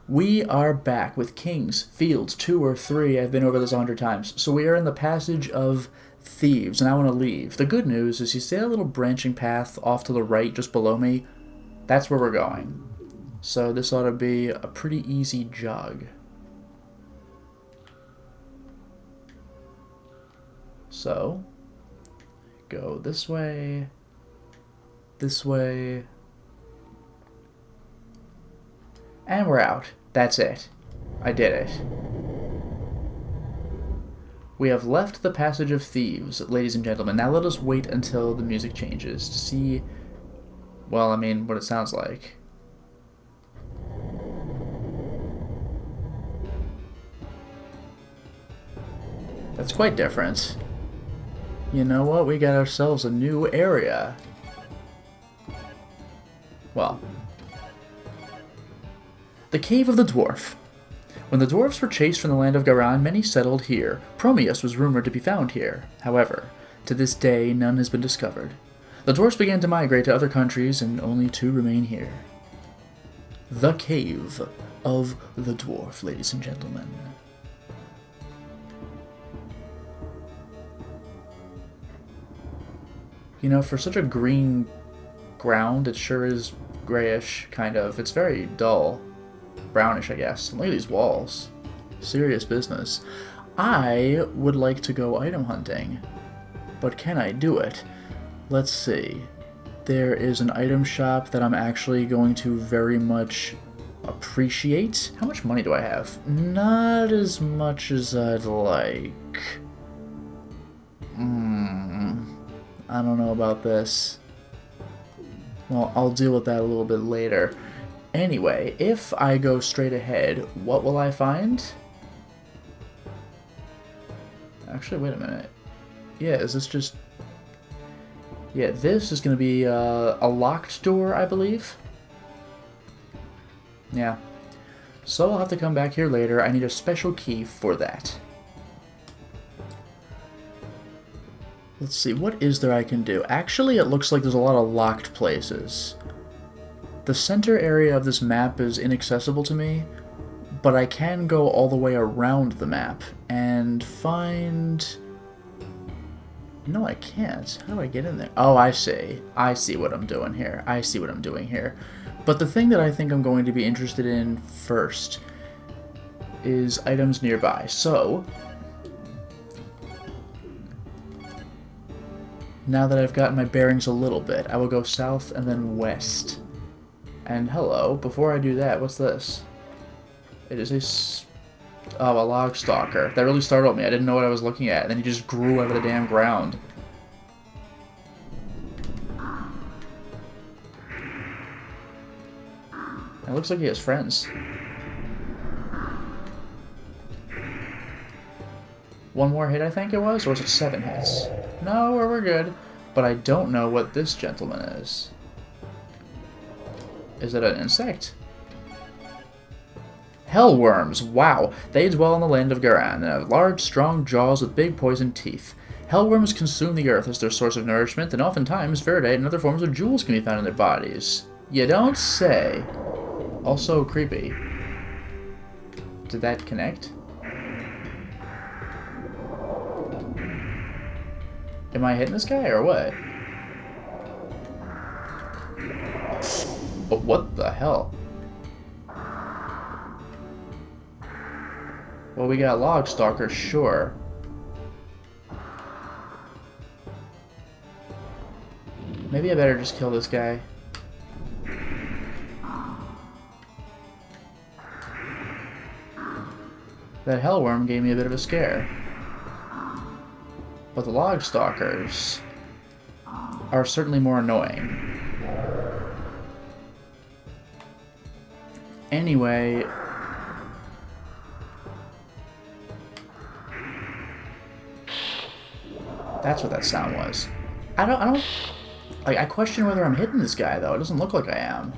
We are back with Kings, Fields 2 or 3. I've been over this 100 times. So we are in the passage of Thieves, and I want to leave. The good news is you see a little branching path off to the right just below me? That's where we're going. So this ought to be a pretty easy jog. So, go this way, and we're out. That's it. I did it. We have left the Passage of Thieves, ladies and gentlemen. Now let us wait until the music changes to see, well, I mean, what it sounds like. That's quite different. You know what? We got ourselves a new area. Well, the Cave of the Dwarf. When the dwarfs were chased from the land of Garan, many settled here. Prometheus was rumored to be found here. However, to this day, none has been discovered. The dwarfs began to migrate to other countries, and only 2 remain here. The Cave of the Dwarf, ladies and gentlemen. You know, for such a green ground, it sure is grayish, kind of. It's very dull. Brownish, I guess. Look at these walls. Serious business. I would like to go item hunting, but can I do it? Let's see. There is an item shop that I'm actually going to very much appreciate. How much money do I have? Not as much as I'd like. I don't know about this. Well, I'll deal with that a little bit later. Anyway, if I go straight ahead, what will I find? Actually, wait a minute. Yeah, is this just... Yeah, this is going to be a locked door, I believe. Yeah. So I'll have to come back here later. I need a special key for that. Let's see, what is there I can do? Actually, it looks like there's a lot of locked places. The center area of this map is inaccessible to me, but I can go all the way around the map and find... No, I can't. How do I get in there? Oh, I see. I see what I'm doing here. I see what I'm doing here. But the thing that I think I'm going to be interested in first is items nearby. So, now that I've gotten my bearings a little bit, I will go south and then west. And hello, before I do that, what's this? It is a log stalker. That really startled me. I didn't know what I was looking at, and then he just grew out of the damn ground. It looks like he has friends. One more hit, I think it was? Or was it 7 hits? No, we're good. But I don't know what this gentleman is. Is it an insect? Hellworms! Wow! They dwell in the land of Garan and have large, strong jaws with big poisoned teeth. Hellworms consume the earth as their source of nourishment, and oftentimes Verdite and other forms of jewels can be found in their bodies. You don't say. Also creepy. Did that connect? Am I hitting this guy or what? But what the hell? Well, we got log stalkers, sure. Maybe I better just kill this guy. That hellworm gave me a bit of a scare. But the log stalkers are certainly more annoying. Anyway, that's what that sound was. I don't, like, I question whether I'm hitting this guy, though. It doesn't look like I am.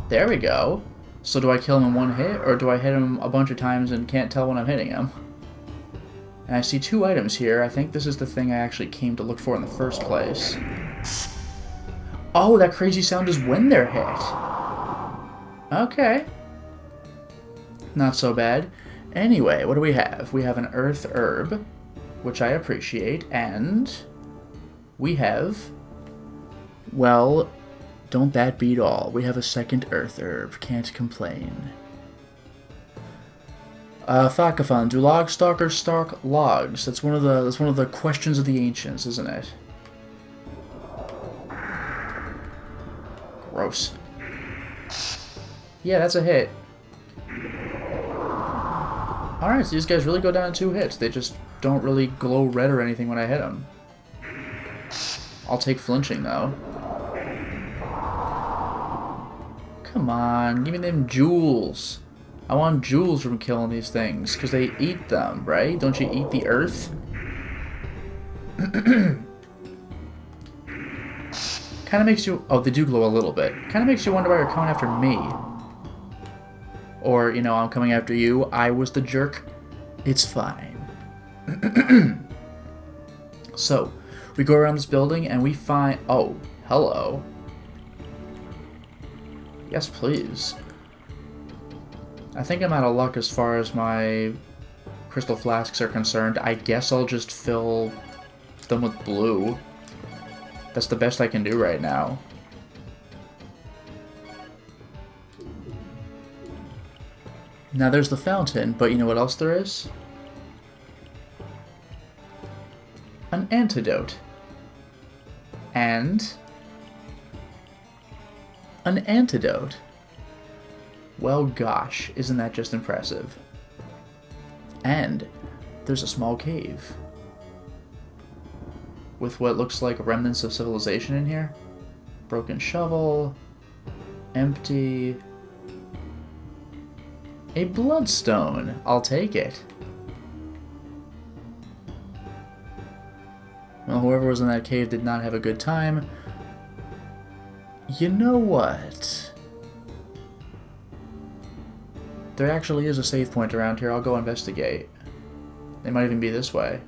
There we go. So do I kill him in one hit, or do I hit him a bunch of times and can't tell when I'm hitting him? And I see 2 items here. I think this is the thing I actually came to look for in the first place. Oh, that crazy sound is when they're hit. Okay. Not so bad. Anyway, what do we have? We have an earth herb, which I appreciate, and we have... Well, don't that beat all? We have a second earth herb. Can't complain. Thakafan, do log stalkers stalk logs? That's one of the questions of the ancients, isn't it? Gross. Yeah, that's a hit. Alright, so these guys really go down in 2 hits. They just don't really glow red or anything when I hit them. I'll take flinching, though. Come on, give me them jewels. I want jewels from killing these things, because they eat them, right? Don't you eat the earth? Kind of makes you... Oh, they do glow a little bit. Kind of makes you wonder why you're coming after me. Or, you know, I'm coming after you. I was the jerk. It's fine. So, we go around this building and we find... Oh, hello. Yes, please. I think I'm out of luck as far as my crystal flasks are concerned. I guess I'll just fill them with blue. That's the best I can do right now. Now there's the fountain, but you know what else there is? An antidote. And... an antidote. Well, gosh, isn't that just impressive? And there's a small cave. With what looks like remnants of civilization in here. Broken shovel. Empty. A bloodstone. I'll take it. Well, whoever was in that cave did not have a good time. You know what? There actually is a save point around here. I'll go investigate. They might even be this way.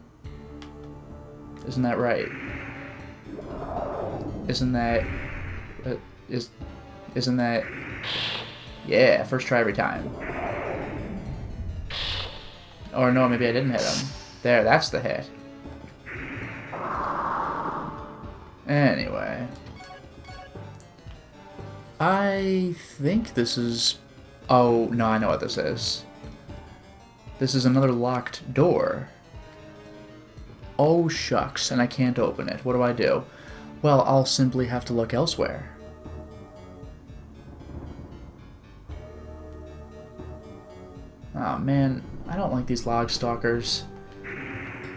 Isn't that right? Isn't that... Isn't that... Yeah, first try every time. Or no, maybe I didn't hit him. There, that's the hit. Anyway. I think this is... Oh, no, I know what this is. This is another locked door. Oh, shucks, and I can't open it. What do I do? Well, I'll simply have to look elsewhere. Oh, man, I don't like these log stalkers.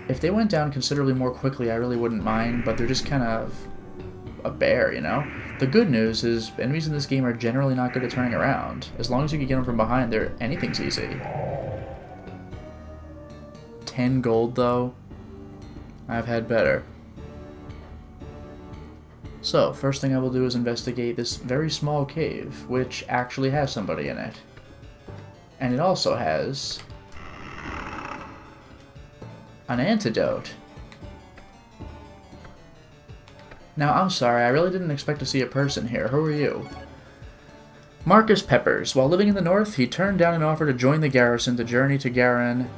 If they went down considerably more quickly, I really wouldn't mind, but they're just kind of a bear, you know? The good news is enemies in this game are generally not good at turning around. As long as you can get them from behind, anything's easy. 10 gold, though. I've had better. So, first thing I will do is investigate this very small cave, which actually has somebody in it. And it also has an antidote. Now, I'm sorry, I really didn't expect to see a person here. Who are you? Marcus Peppers. While living in the north, he turned down an offer to join the garrison to journey to Garan.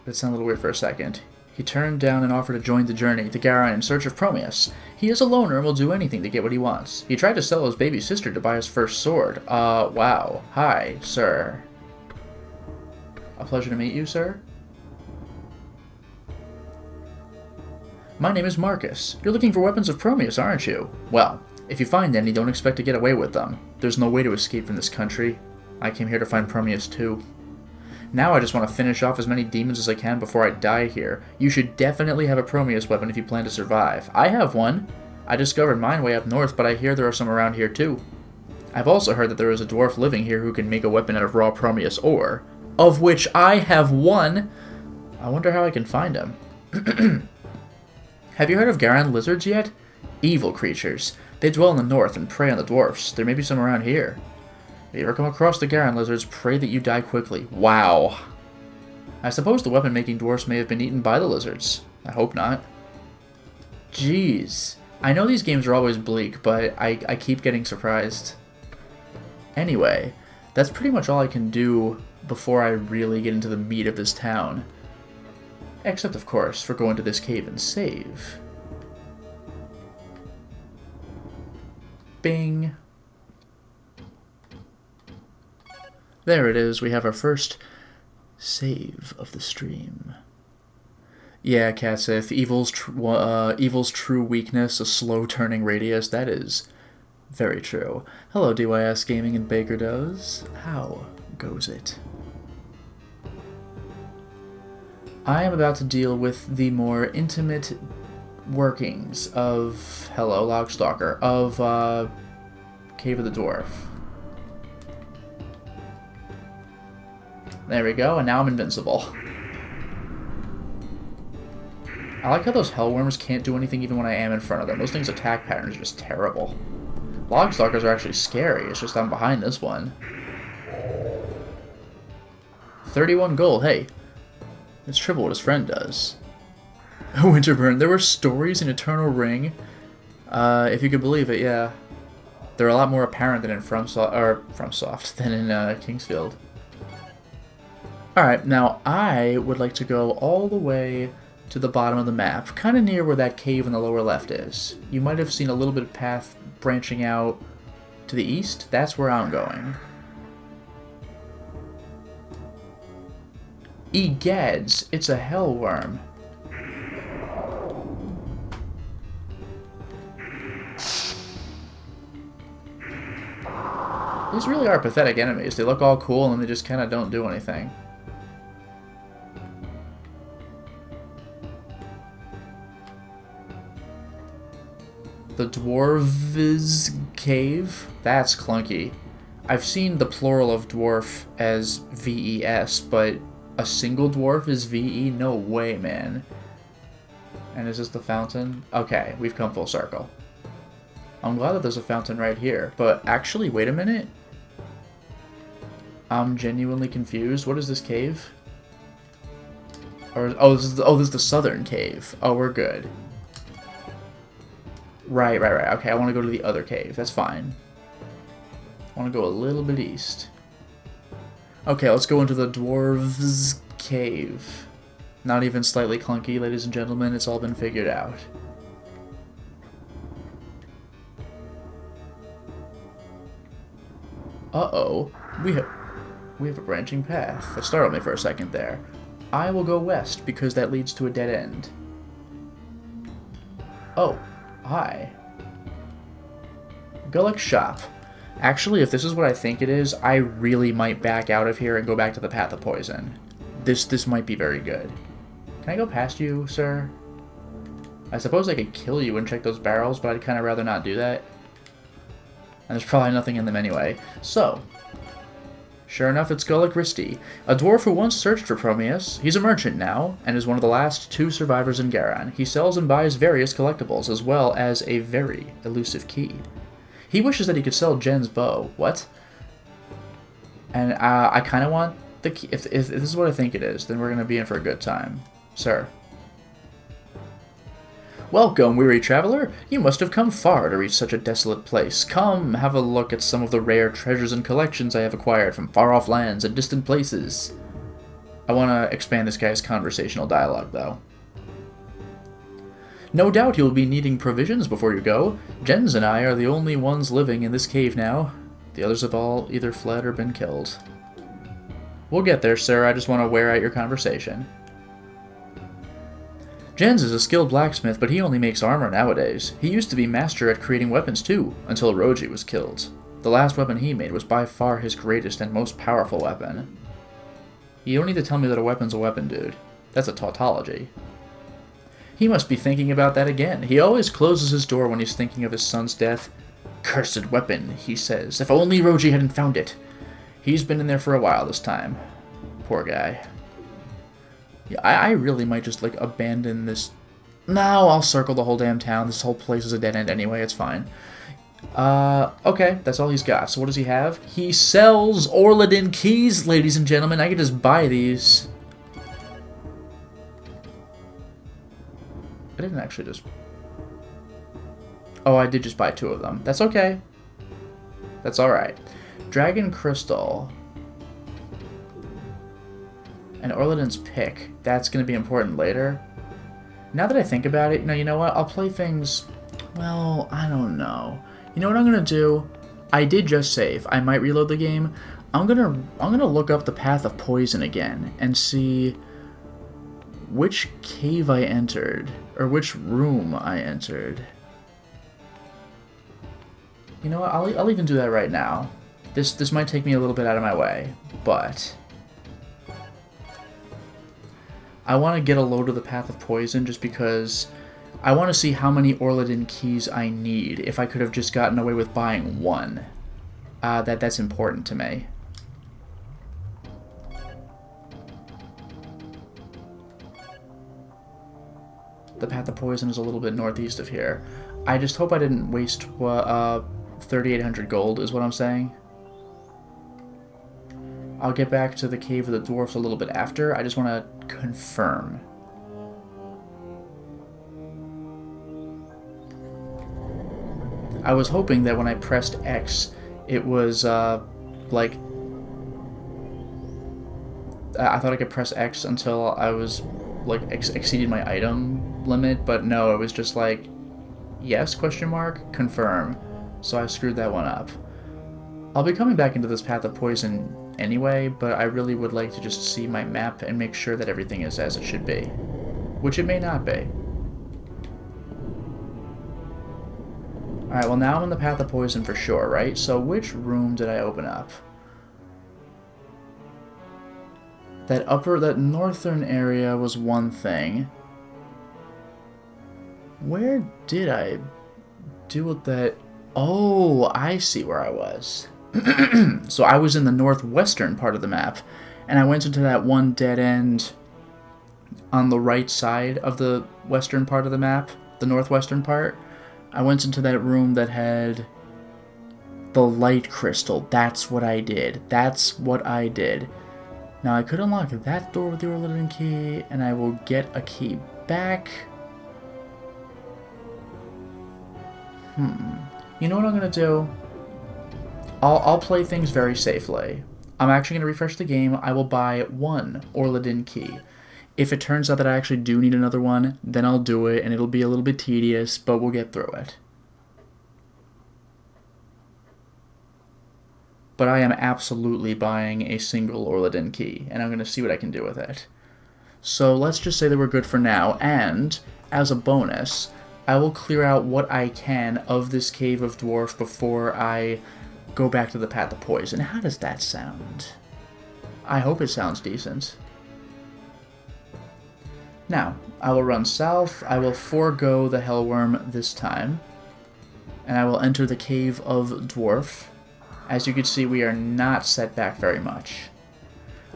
That sounded a little weird for a second. He turned down an offer to join the journey to Garan in search of Promeus. He is a loner and will do anything to get what he wants. He tried to sell his baby sister to buy his first sword. Wow. Hi, sir. A pleasure to meet you, sir. My name is Marcus. You're looking for weapons of Promeus, aren't you? Well, if you find any, don't expect to get away with them. There's no way to escape from this country. I came here to find Promeus too. Now I just want to finish off as many demons as I can before I die here. You should definitely have a Promeus weapon if you plan to survive. I have one. I discovered mine way up north, but I hear there are some around here too. I've also heard that there is a dwarf living here who can make a weapon out of raw Promeus ore, of which I have one. I wonder how I can find him. Have you heard of Garan lizards yet? Evil creatures. They dwell in the north and prey on the dwarfs. There may be some around here. If you ever come across the Garan lizards, pray that you die quickly. Wow. I suppose the weapon-making dwarfs may have been eaten by the lizards. I hope not. Jeez. I know these games are always bleak, but I keep getting surprised. Anyway, that's pretty much all I can do before I really get into the meat of this town. Except, of course, for going to this cave and save. Bing. There it is. We have our first save of the stream. Yeah, Katsith, evil's true weakness, a slow turning radius. That is very true. Hello, DYS Gaming and Baker Does. How goes it? I am about to deal with the more intimate workings of, hello, Logstalker, of Cave of the Dwarf. There we go, and now I'm invincible. I like how those hellworms can't do anything even when I am in front of them. Those things' attack patterns are just terrible. Logstalkers are actually scary, it's just I'm behind this one. 31 gold, hey. It's triple what his friend does. Winterburn, there were stories in Eternal Ring. If you could believe it, yeah. They're a lot more apparent than in FromSoft than in Kingsfield. Alright, now I would like to go all the way to the bottom of the map, kind of near where that cave in the lower left is. You might have seen a little bit of path branching out to the east. That's where I'm going. Egads, it's a hellworm. These really are pathetic enemies. They look all cool and then they just kind of don't do anything. The Dwarves Cave? That's clunky. I've seen the plural of dwarf as VES, but a single dwarf is VE? No way, man. And is this the fountain? Okay, we've come full circle. I'm glad that there's a fountain right here, but actually, wait a minute. I'm genuinely confused. What is this cave? Or, this is the southern cave. Oh, we're good. Right. Okay, I want to go to the other cave. That's fine. I want to go a little bit east. Okay, let's go into the Dwarves Cave. Not even slightly clunky, ladies and gentlemen. It's all been figured out. Uh-oh. We have a branching path. That startled me for a second there. I will go west, because that leads to a dead end. Oh. Hi. Gulick Shop. Actually, if this is what I think it is, I really might back out of here and go back to the Path of Poison. This might be very good. Can I go past you, sir? I suppose I could kill you and check those barrels, but I'd kind of rather not do that. And there's probably nothing in them anyway. So, sure enough, it's Gulick Risti, a dwarf who once searched for Prometheus. He's a merchant now, and is one of the last 2 survivors in Garan. He sells and buys various collectibles, as well as a very elusive key. He wishes that he could sell Jen's bow. What? And I kind of want the key. If this is what I think it is, then we're going to be in for a good time. Sir. Welcome, weary traveler. You must have come far to reach such a desolate place. Come, have a look at some of the rare treasures and collections I have acquired from far-off lands and distant places. I want to expand this guy's conversational dialogue, though. No doubt you'll be needing provisions before you go. Jens and I are the only ones living in this cave now. The others have all either fled or been killed. We'll get there, sir. I just want to wear out your conversation. Jens is a skilled blacksmith, but he only makes armor nowadays. He used to be master at creating weapons too, until Roji was killed. The last weapon he made was by far his greatest and most powerful weapon. You don't need to tell me that a weapon's a weapon, dude. That's a tautology. He must be thinking about that again. He always closes his door when he's thinking of his son's death. Cursed weapon, he says. If only Roji hadn't found it. He's been in there for a while this time. Poor guy. Yeah, I really might just, like, abandon this. No, I'll circle the whole damn town. This whole place is a dead end anyway. It's fine. Okay, that's all he's got. So what does he have? He sells Orladin keys, ladies and gentlemen. I could just buy these. I didn't actually just... Oh, I did just buy 2 of them. That's okay. That's alright. Dragon Crystal and Orladin's Pick, that's going to be important later. Now that I think about it, you know what? I'll play things... Well, I don't know. You know what I'm going to do? I did just save. I might reload the game. I'm gonna look up the Path of Poison again and see which cave I entered, or which room I entered. You know what? I'll even do that right now. This might take me a little bit out of my way, but I want to get a load of the Path of Poison just because I want to see how many Orladin keys I need. If I could have just gotten away with buying one, that's important to me. The Path of Poison is a little bit northeast of here. I just hope I didn't waste 3,800 gold, is what I'm saying. I'll get back to the Cave of the Dwarfs a little bit after. I just want to confirm. I was hoping that when I pressed X, it was, like... I thought I could press X until I was, like, exceeded my item limit, but no, it was just like, yes, question mark, confirm. So I screwed that one up. I'll be coming back into this Path of Poison anyway, but I really would like to just see my map and make sure that everything is as it should be. Which it may not be. Alright, well now I'm in the Path of Poison for sure, right? So which room did I open up? That northern area was one thing. Where did I do with that? Oh, I see where I was. So I was in the northwestern part of the map, and I went into that one dead end on the right side of the western part of the map, the northwestern part. I went into that room that had the light crystal. That's what I did. That's what I did. Now I could unlock that door with the Orladin key, and I will get a key back. You know what I'm going to do? I'll play things very safely. I'm actually going to refresh the game. I will buy one Orladin key. If it turns out that I actually do need another one, then I'll do it, and it'll be a little bit tedious, but we'll get through it. But I am absolutely buying a single Orladin key, and I'm going to see what I can do with it. So let's just say that we're good for now, and as a bonus, I will clear out what I can of this Cave of Dwarf before I go back to the Path of Poison. How does that sound? I hope it sounds decent. Now, I will run south, I will forego the Hellworm this time, and I will enter the Cave of Dwarf. As you can see, we are not set back very much.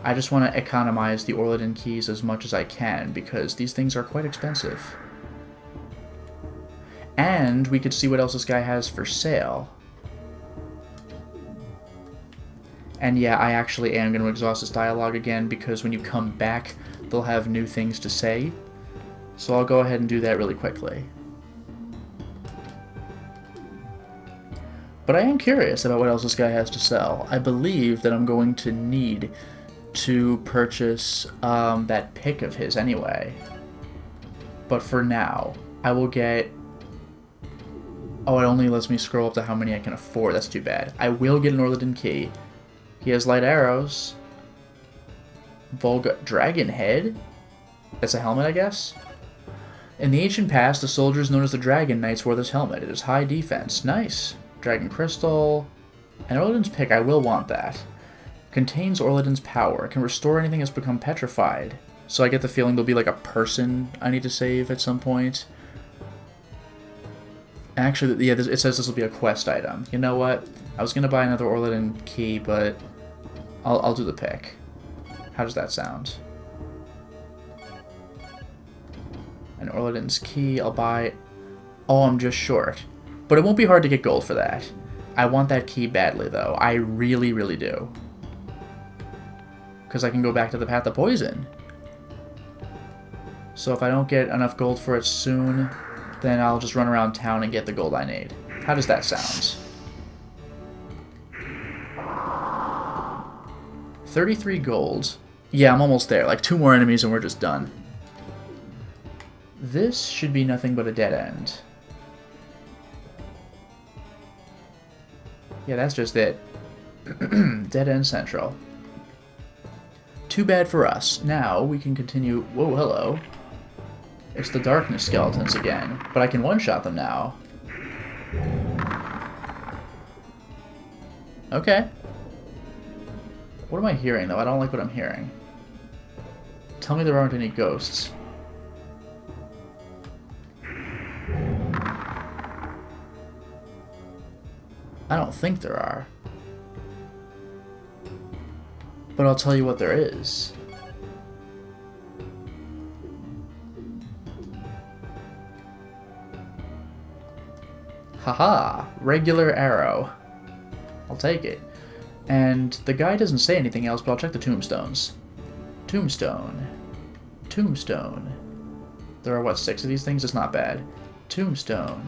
I just want to economize the Orladin keys as much as I can, because these things are quite expensive. And we could see what else this guy has for sale. And yeah, I actually am going to exhaust this dialogue again, because when you come back, they'll have new things to say. So I'll go ahead and do that really quickly. But I am curious about what else this guy has to sell. I believe that I'm going to need to purchase that pick of his anyway. But for now, I will get... Oh, it only lets me scroll up to how many I can afford. That's too bad. I will get an Orladin key. He has light arrows. Dragon head? That's a helmet, I guess? In the ancient past, the soldiers known as the Dragon Knights wore this helmet. It is high defense. Nice. Dragon crystal. And Orladin's pick, I will want that. Contains Orladin's power. Can restore anything that's become petrified. So I get the feeling there'll be like a person I need to save at some point. Actually, yeah, it says this will be a quest item. You know what? I was going to buy another Orladin key, but I'll do the pick. How does that sound? An Orladin's key, I'll buy... Oh, I'm just short. But it won't be hard to get gold for that. I want that key badly, though. I really, really do. Because I can go back to the Path of Poison. So if I don't get enough gold for it soon, then I'll just run around town and get the gold I need. How does that sound? 33 gold. Yeah, I'm almost there. Like 2 more enemies and we're just done. This should be nothing but a dead end. Yeah, that's just it. Dead end central. Too bad for us. Now we can continue... Whoa, hello. It's the darkness skeletons again. But I can one-shot them now. Okay. What am I hearing, though? I don't like what I'm hearing. Tell me there aren't any ghosts. I don't think there are. But I'll tell you what there is. Haha! Regular arrow. I'll take it. And the guy doesn't say anything else, but I'll check the tombstones. Tombstone. Tombstone. There are, what, 6 of these things? It's not bad. Tombstone.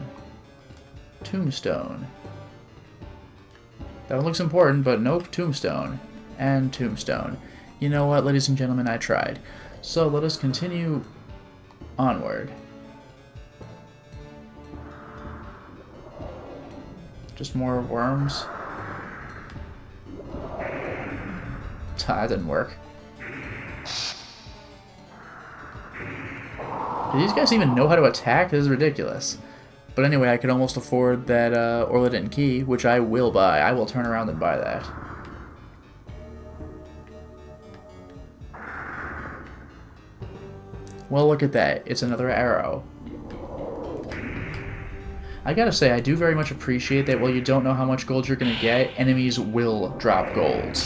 Tombstone. That one looks important, but nope, tombstone. And tombstone. You know what, ladies and gentlemen, I tried. So let us continue onward. Just more worms. That didn't work. Do these guys even know how to attack? This is ridiculous. But anyway, I could almost afford that Orladin key, which I will buy. I will turn around and buy that. Well, look at that. It's another arrow. I gotta say, I do very much appreciate that while you don't know how much gold you're gonna get, enemies will drop gold.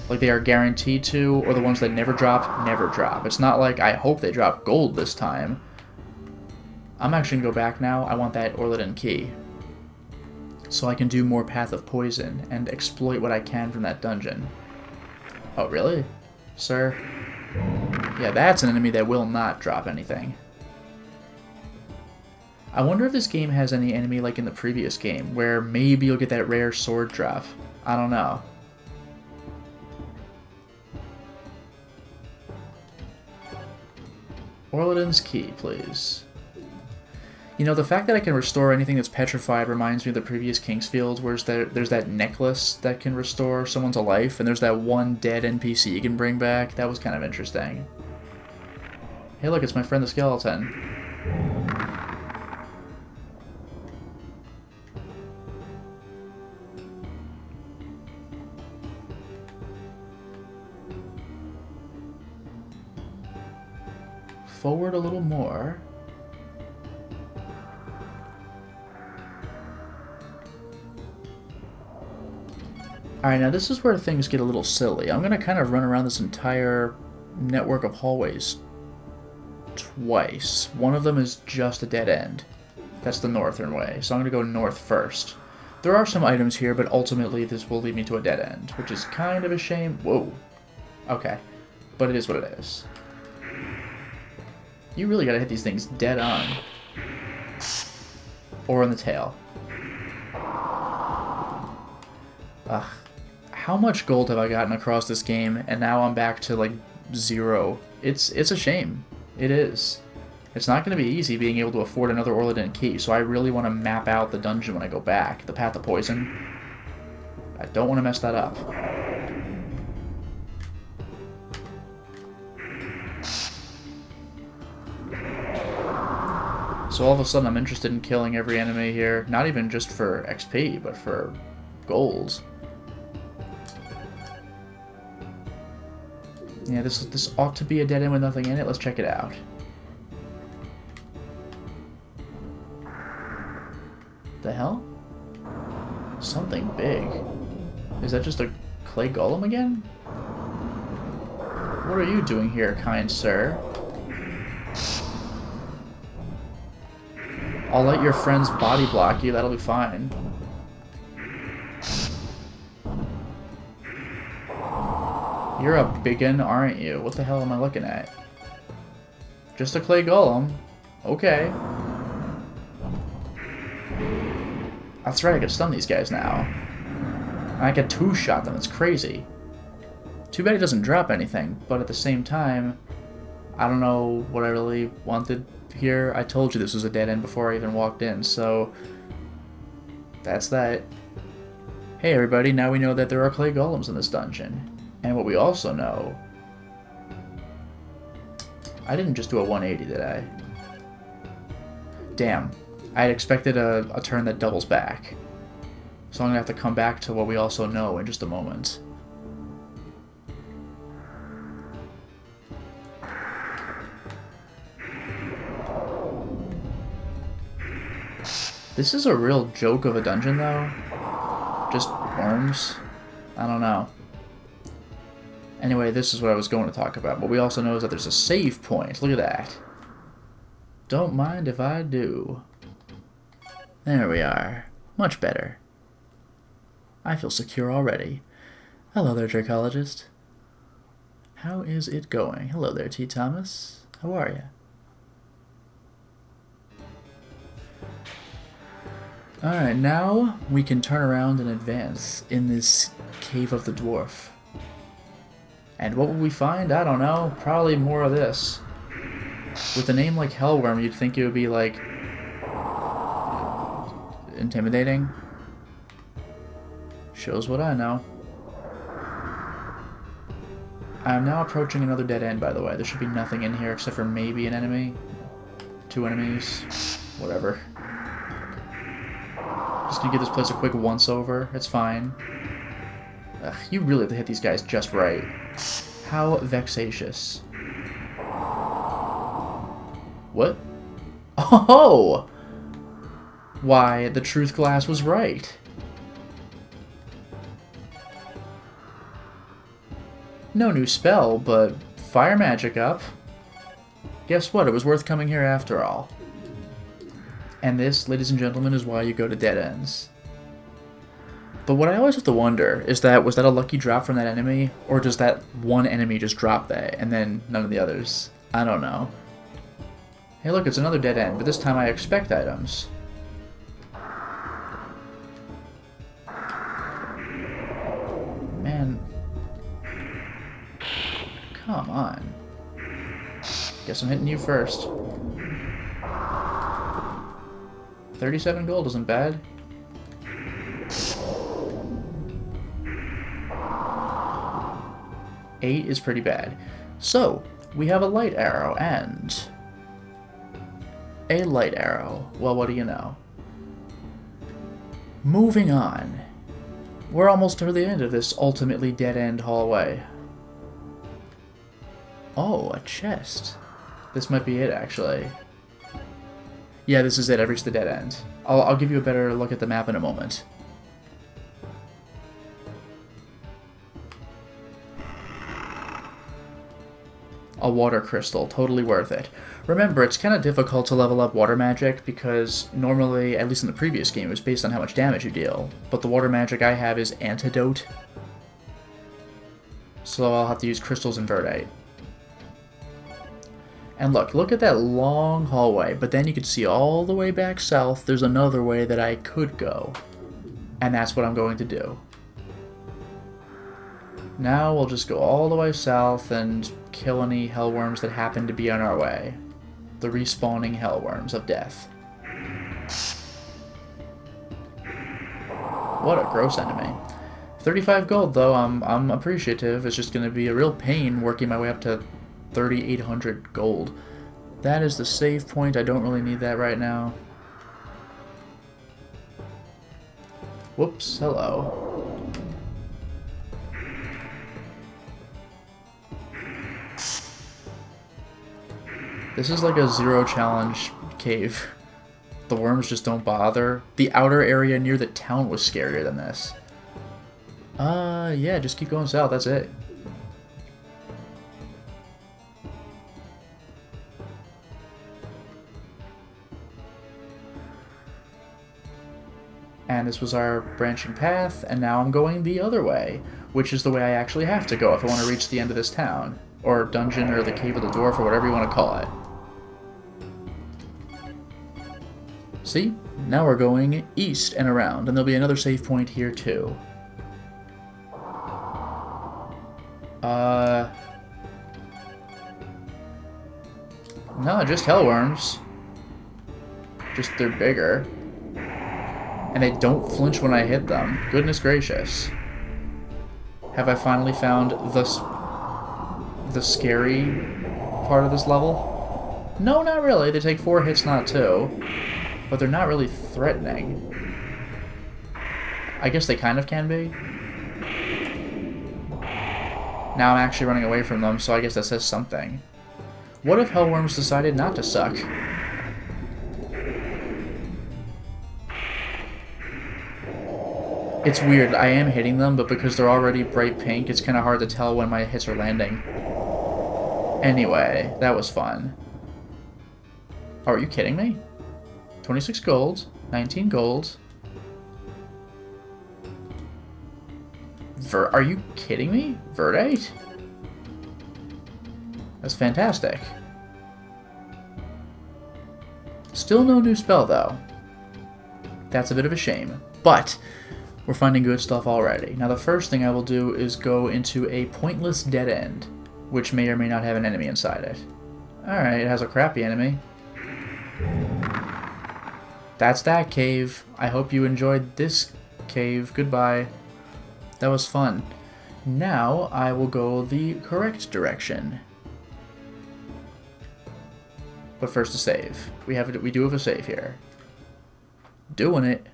Like, they are guaranteed to, or the ones that never drop, never drop. It's not like, I hope they drop gold this time. I'm actually gonna go back now. I want that Orladin key. So I can do more Path of Poison and exploit what I can from that dungeon. Oh, really? Sir? Yeah, that's an enemy that will not drop anything. I wonder if this game has any enemy like in the previous game, where maybe you'll get that rare sword drop. I don't know. Orladin's key, please. You know, the fact that I can restore anything that's petrified reminds me of the previous Kingsfield, where there's that necklace that can restore someone to life, and there's that one dead NPC you can bring back. That was kind of interesting. Hey look, it's my friend the skeleton. Forward a little more. Alright, now this is where things get a little silly. I'm going to kind of run around this entire network of hallways twice. One of them is just a dead end. That's the northern way, so I'm going to go north first. There are some items here, but ultimately this will lead me to a dead end, which is kind of a shame. Whoa. Okay. But it is what it is. You really gotta hit these things dead on. Or in the tail. Ugh. How much gold have I gotten across this game, and now I'm back to, like, 0. It's a shame. It is. It's not gonna be easy being able to afford another Orladin key, so I really want to map out the dungeon when I go back. The Path of Poison. I don't want to mess that up. So all of a sudden I'm interested in killing every enemy here, not even just for XP, but for gold. Yeah, this ought to be a dead end with nothing in it. Let's check it out. The hell? Something big. Is that just a clay golem again? What are you doing here, kind sir? I'll let your friends body block you, that'll be fine. You're a biggin, aren't you? What the hell am I looking at? Just a clay golem. Okay. That's right, I can stun these guys now. I can two-shot them, it's crazy. Too bad it doesn't drop anything, but at the same time, I don't know what I really wanted here. I told you this was a dead end before I even walked in, so that's that. Hey everybody, now we know that there are clay golems in this dungeon. And what we also know... I didn't just do a 180, did I? Damn. I had expected a turn that doubles back. So I'm gonna have to come back to what we also know in just a moment. This is a real joke of a dungeon, though. Just worms? I don't know. Anyway, this is what I was going to talk about. What we also know is that there's a save point. Look at that. Don't mind if I do. There we are. Much better. I feel secure already. Hello there, Dracologist. How is it going? Hello there, T. Thomas. How are you? Alright, now we can turn around and advance in this cave of the dwarf. And what will we find? I don't know. Probably more of this. With a name like Hellworm, you'd think it would be, like, intimidating. Shows what I know. I'm now approaching another dead end, by the way. There should be nothing in here except for maybe an enemy. 2 enemies. Whatever. Just gonna give this place a quick once-over. It's fine. Ugh, you really have to hit these guys just right. How vexatious. What? Oh! Why, the truth glass was right. No new spell, but fire magic up. Guess what? It was worth coming here after all. And this, ladies and gentlemen, is why you go to dead ends. But what I always have to wonder is that, was that a lucky drop from that enemy? Or does that one enemy just drop that, and then none of the others? I don't know. Hey look, it's another dead end, but this time I expect items. Man. Come on. Guess I'm hitting you first. 37 gold isn't bad. Eight is pretty bad. So, we have a light arrow and a light arrow. Well, what do you know? Moving on. We're almost to the end of this ultimately dead-end hallway. Oh, a chest. This might be it, actually. Yeah, this is it. I've reached the dead end. I'll give you a better look at the map in a moment. A water crystal. Totally worth it. Remember, it's kind of difficult to level up water magic because normally, at least in the previous game, it was based on how much damage you deal. But the water magic I have is antidote. So I'll have to use crystals and verdite. And look at that long hallway, but then you can see all the way back south, there's another way that I could go. And that's what I'm going to do. Now we'll just go all the way south and kill any hellworms that happen to be on our way. The respawning hellworms of death. What a gross enemy. 35 gold though, I'm appreciative. It's just going to be a real pain working my way up to 3,800 gold. That is the save point. I don't really need that right now. Whoops, hello. This is like a zero challenge cave. The worms just don't bother. The outer area near the town was scarier than this. Yeah, just keep going south, that's it. And this was our branching path, and now I'm going the other way, which is the way I actually have to go if I want to reach the end of this town. Or dungeon, or the cave of the dwarf, or whatever you want to call it. See? Now we're going east and around, and there'll be another save point here too. No, just hellworms. Just they're bigger. And they don't flinch when I hit them. Goodness gracious. Have I finally found the scary part of this level? No, not really. They take 4 hits, not 2. But they're not really threatening. I guess they kind of can be. Now I'm actually running away from them, so I guess that says something. What if hellworms decided not to suck? It's weird, I am hitting them, but because they're already bright pink, it's kind of hard to tell when my hits are landing. Anyway, that was fun. Oh, are you kidding me? 26 gold, 19 gold. Are you kidding me? Verdate? That's fantastic. Still no new spell, though. That's a bit of a shame. But we're finding good stuff already. Now the first thing I will do is go into a pointless dead end, which may or may not have an enemy inside it. Alright, it has a crappy enemy. That's that cave. I hope you enjoyed this cave. Goodbye. That was fun. Now I will go the correct direction. But first a save. We do have a save here. Doing it.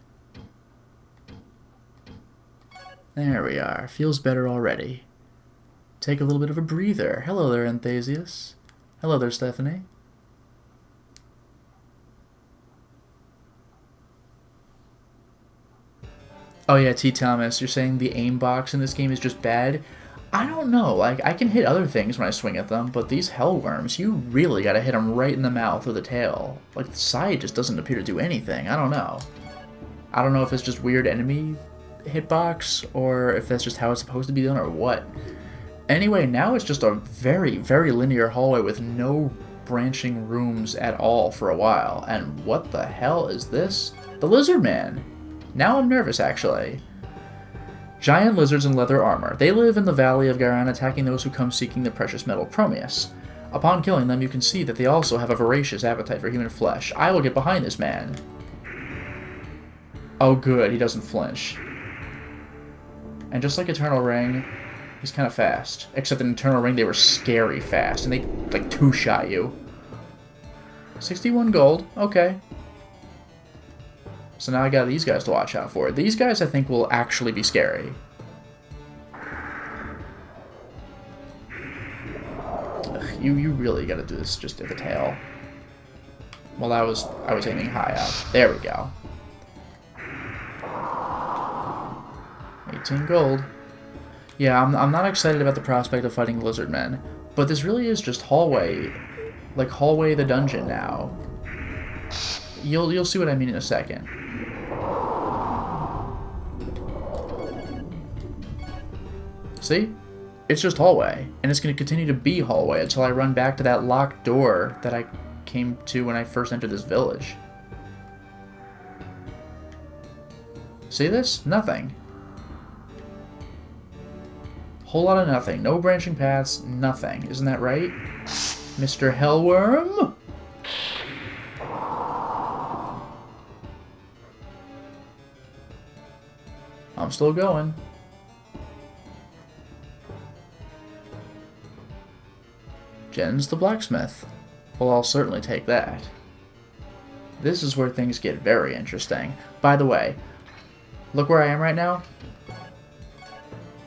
There we are. Feels better already. Take a little bit of a breather. Hello there, Anthasius. Hello there, Stephanie. Oh yeah, T. Thomas, you're saying the aim box in this game is just bad? I don't know, like, I can hit other things when I swing at them, but these hellworms, you really gotta hit them right in the mouth or the tail. Like, the side just doesn't appear to do anything, I don't know. I don't know if it's just weird enemy hitbox, or if that's just how it's supposed to be done, or what. Anyway, now it's just a very, very linear hallway with no branching rooms at all for a while. And what the hell is this? The Lizard Man! Now I'm nervous, actually. Giant lizards in leather armor. They live in the Valley of Garan, attacking those who come seeking the precious metal Promeus. Upon killing them, you can see that they also have a voracious appetite for human flesh. I will get behind this man. Oh good, he doesn't flinch. And just like Eternal Ring, he's kind of fast. Except in Eternal Ring, they were scary fast, and they, like, two-shot you. 61 gold, okay. So now I got these guys to watch out for. These guys, I think, will actually be scary. Ugh, you really gotta do this just at the tail. Well, I was aiming high up. There we go. 18 gold. Yeah, I'm not excited about the prospect of fighting lizard men, but this really is just hallway, like hallway the dungeon now. You'll see what I mean in a second. See? It's just hallway, and it's going to continue to be hallway until I run back to that locked door that I came to when I first entered this village. See this? Nothing. Whole lot of nothing. No branching paths, nothing. Isn't that right? Mr. Hellworm? I'm still going. Jen's the blacksmith. Well, I'll certainly take that. This is where things get very interesting. By the way, look where I am right now.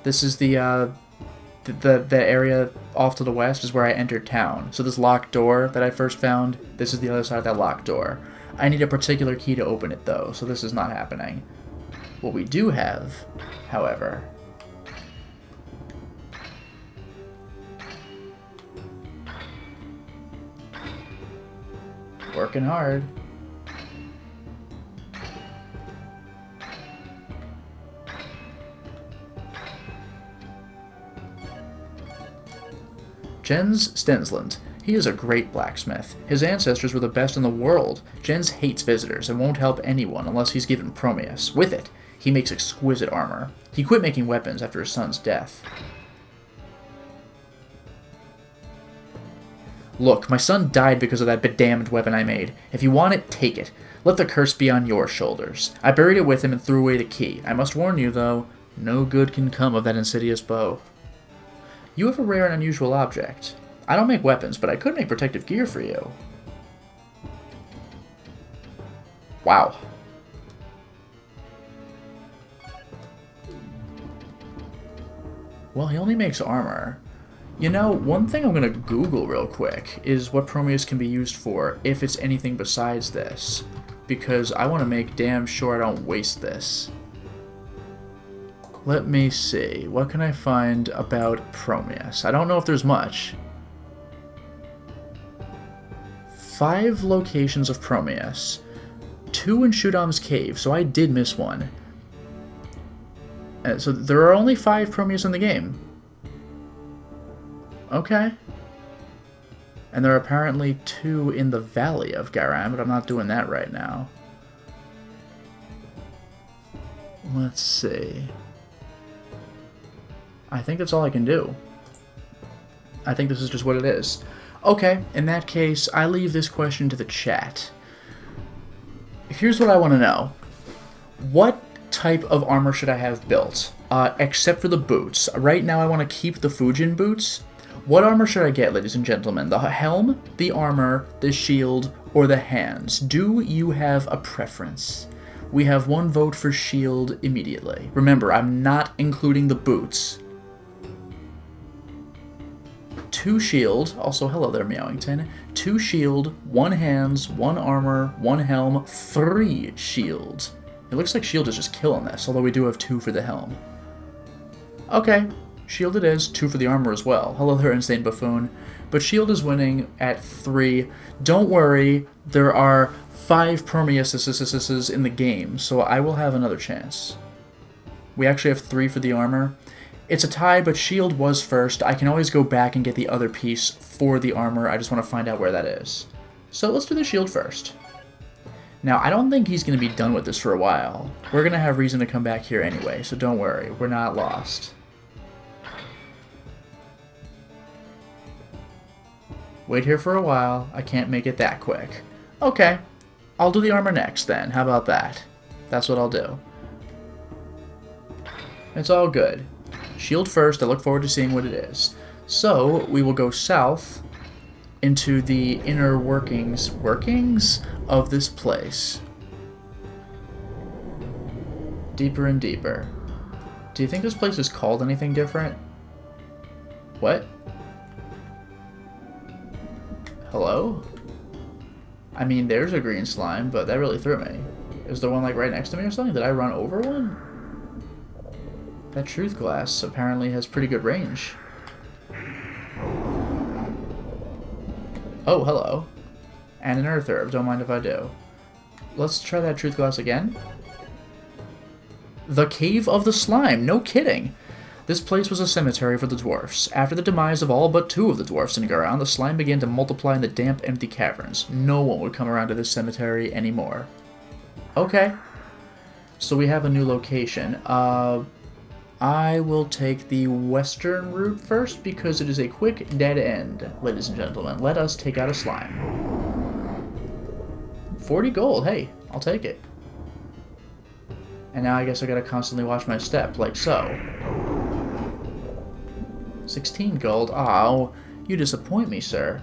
This is the area off to the west is where I entered town. So this locked door that I first found, this is the other side of that locked door. I need a particular key to open it, though, so this is not happening. What we do have, however... Working hard. Jens Stensland. He is a great blacksmith. His ancestors were the best in the world. Jens hates visitors and won't help anyone unless he's given Promeus. With it, he makes exquisite armor. He quit making weapons after his son's death. Look, my son died because of that bedamned weapon I made. If you want it, take it. Let the curse be on your shoulders. I buried it with him and threw away the key. I must warn you, though, no good can come of that insidious bow. You have a rare and unusual object. I don't make weapons, but I could make protective gear for you. Wow. Well, he only makes armor. You know, one thing I'm going to Google real quick is what Prometheus can be used for, if it's anything besides this. Because I want to make damn sure I don't waste this. Let me see. What can I find about Prometheus? I don't know if there's much. 5 locations of Prometheus. 2 in Shudam's cave, so I did miss one. So there are only 5 Prometheus in the game. Okay. And there are apparently 2 in the Valley of Garan, but I'm not doing that right now. Let's see. I think that's all I can do. I think this is just what it is. Okay, in that case, I leave this question to the chat. Here's what I want to know. What type of armor should I have built? Except for the boots. Right now I want to keep the Fujin boots. What armor should I get, ladies and gentlemen? The helm, the armor, the shield, or the hands? Do you have a preference? We have 1 vote for shield immediately. Remember, I'm not including the boots. 2 shield. Also, hello there, Meowington. 2 shield, 1 hands, 1 armor, 1 helm, 3 shield. It looks like shield is just killing this, although we do have 2 for the helm. Okay. Shield it is, 2 for the armor as well. Hello there, Insane Buffoon. But shield is winning at 3. Don't worry, there are 5 Prometheuses in the game, so I will have another chance. We actually have 3 for the armor. It's a tie, but shield was first. I can always go back and get the other piece for the armor. I just want to find out where that is. So let's do the shield first. Now, I don't think he's going to be done with this for a while. We're going to have reason to come back here anyway, so don't worry. We're not lost. Wait here for a while. I can't make it that quick. Okay. I'll do the armor next then. How about that? That's what I'll do. It's all good. Shield first. I look forward to seeing what it is. So, we will go south into the inner workings of this place. Deeper and deeper. Do you think this place is called anything different? What? Hello? I mean, there's a green slime, but that really threw me. Is there one like right next to me or something? Did I run over one? That truth glass apparently has pretty good range. Oh, hello. And an earth herb, don't mind if I do. Let's try that truth glass again. The Cave of the Slime, no kidding! This place was a cemetery for the dwarfs. After the demise of all but 2 of the dwarfs in Garan, the slime began to multiply in the damp, empty caverns. No one would come around to this cemetery anymore. Okay. So we have a new location. I will take the western route first because it is a quick dead end, ladies and gentlemen. Let us take out a slime. 40 gold, hey, I'll take it. And now I guess I gotta constantly watch my step, like so. 16 gold. Oh, you disappoint me, sir.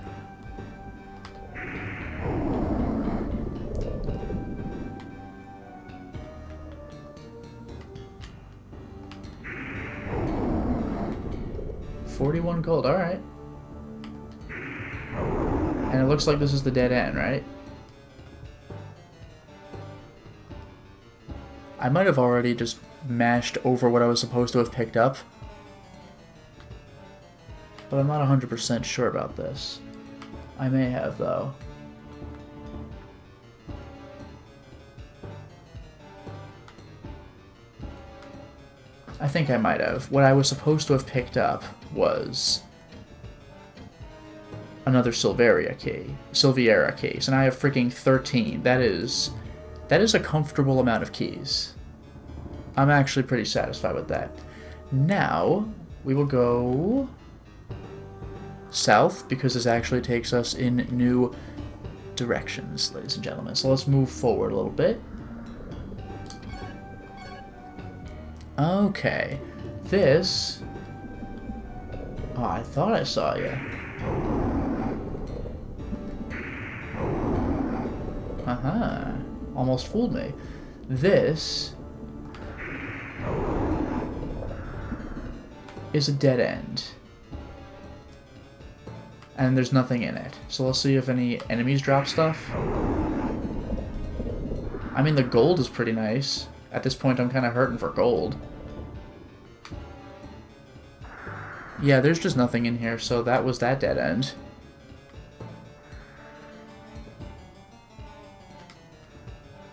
$41 gold, alright. And it looks like this is the dead end, right? I might have already just mashed over what I was supposed to have picked up. But I'm not 100% sure about this. I may have, though. I think I might have. What I was supposed to have picked up was another Silveria case, and I have freaking 13. That is a comfortable amount of keys. I'm actually pretty satisfied with that. Now, we will go... south because this actually takes us in new directions, ladies and gentlemen. So let's move forward a little bit. Okay. This... Oh, I thought I saw you. Uh-huh. Almost fooled me. This is a dead end. And there's nothing in it. So let's see if any enemies drop stuff. I mean, the gold is pretty nice. At this point, I'm kind of hurting for gold. Yeah, there's just nothing in here, so that was that dead end.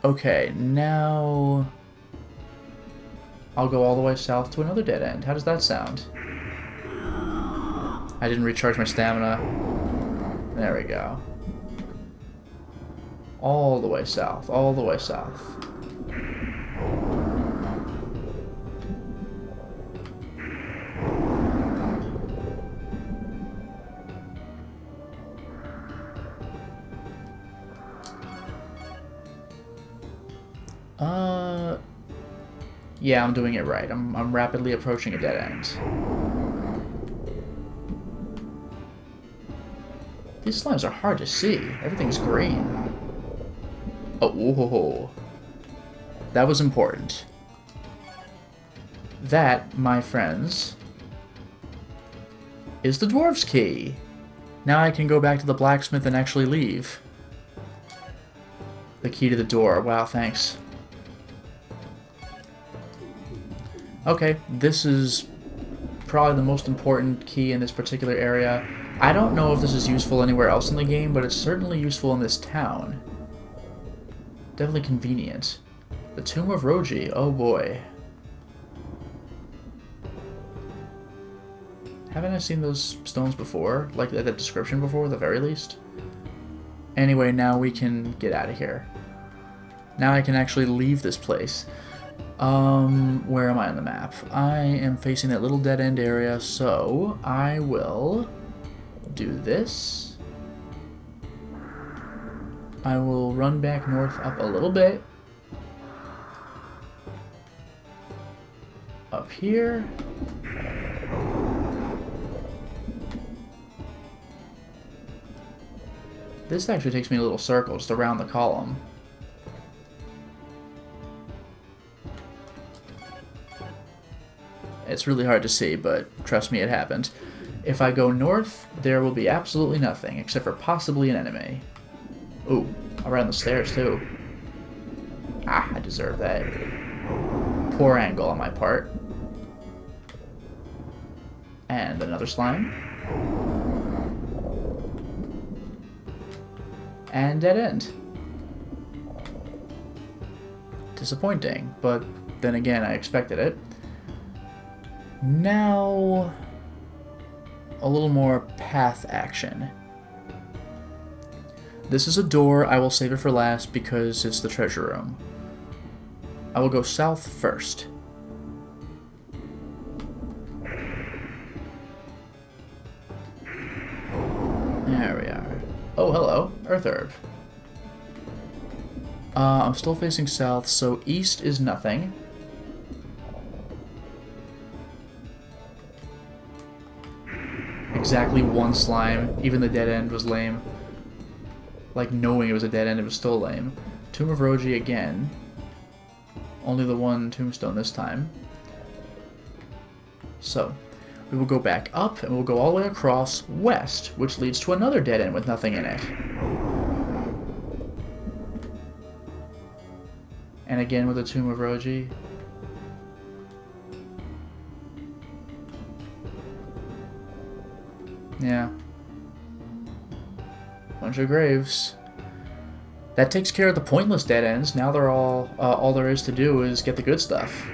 Okay, now I'll go all the way south to another dead end. How does that sound? I didn't recharge my stamina. There we go. All the way south, all the way south. Yeah, I'm doing it right. I'm rapidly approaching a dead end. These slimes are hard to see. Everything's green. Oh, whoa. That was important. That, my friends, is the dwarf's key. Now I can go back to the blacksmith and actually leave. The key to the door. Wow, thanks. Okay, this is probably the most important key in this particular area. I don't know if this is useful anywhere else in the game, but it's certainly useful in this town. Definitely convenient. The Tomb of Roji, oh boy. Haven't I seen those stones before? Like the description before, at the very least? Anyway, now we can get out of here. Now I can actually leave this place. Where am I on the map? I am facing that little dead end area, so I will do this. I will run back north up a little bit. Up here. This actually takes me a little circle just around the column. It's really hard to see, but trust me, it happened. If I go north, there will be absolutely nothing, except for possibly an enemy. Ooh, around the stairs, too. Ah, I deserve that. Poor angle on my part. And another slime. And dead end. Disappointing, but then again, I expected it. Now, a little more path action. This is a door. I will save it for last because it's the treasure room. I will go south first. There we are. Oh, hello. Earth herb. I'm still facing south, so east is nothing. Exactly one slime. Even the dead end was lame. Like, knowing it was a dead end, it was still lame. Tomb of Roji again. Only the one tombstone this time. So, we will go back up, and we'll go all the way across west, which leads to another dead end with nothing in it. And again with the Tomb of Roji. Yeah. Bunch of graves. That takes care of the pointless dead ends. Now they're all there is to do is get the good stuff.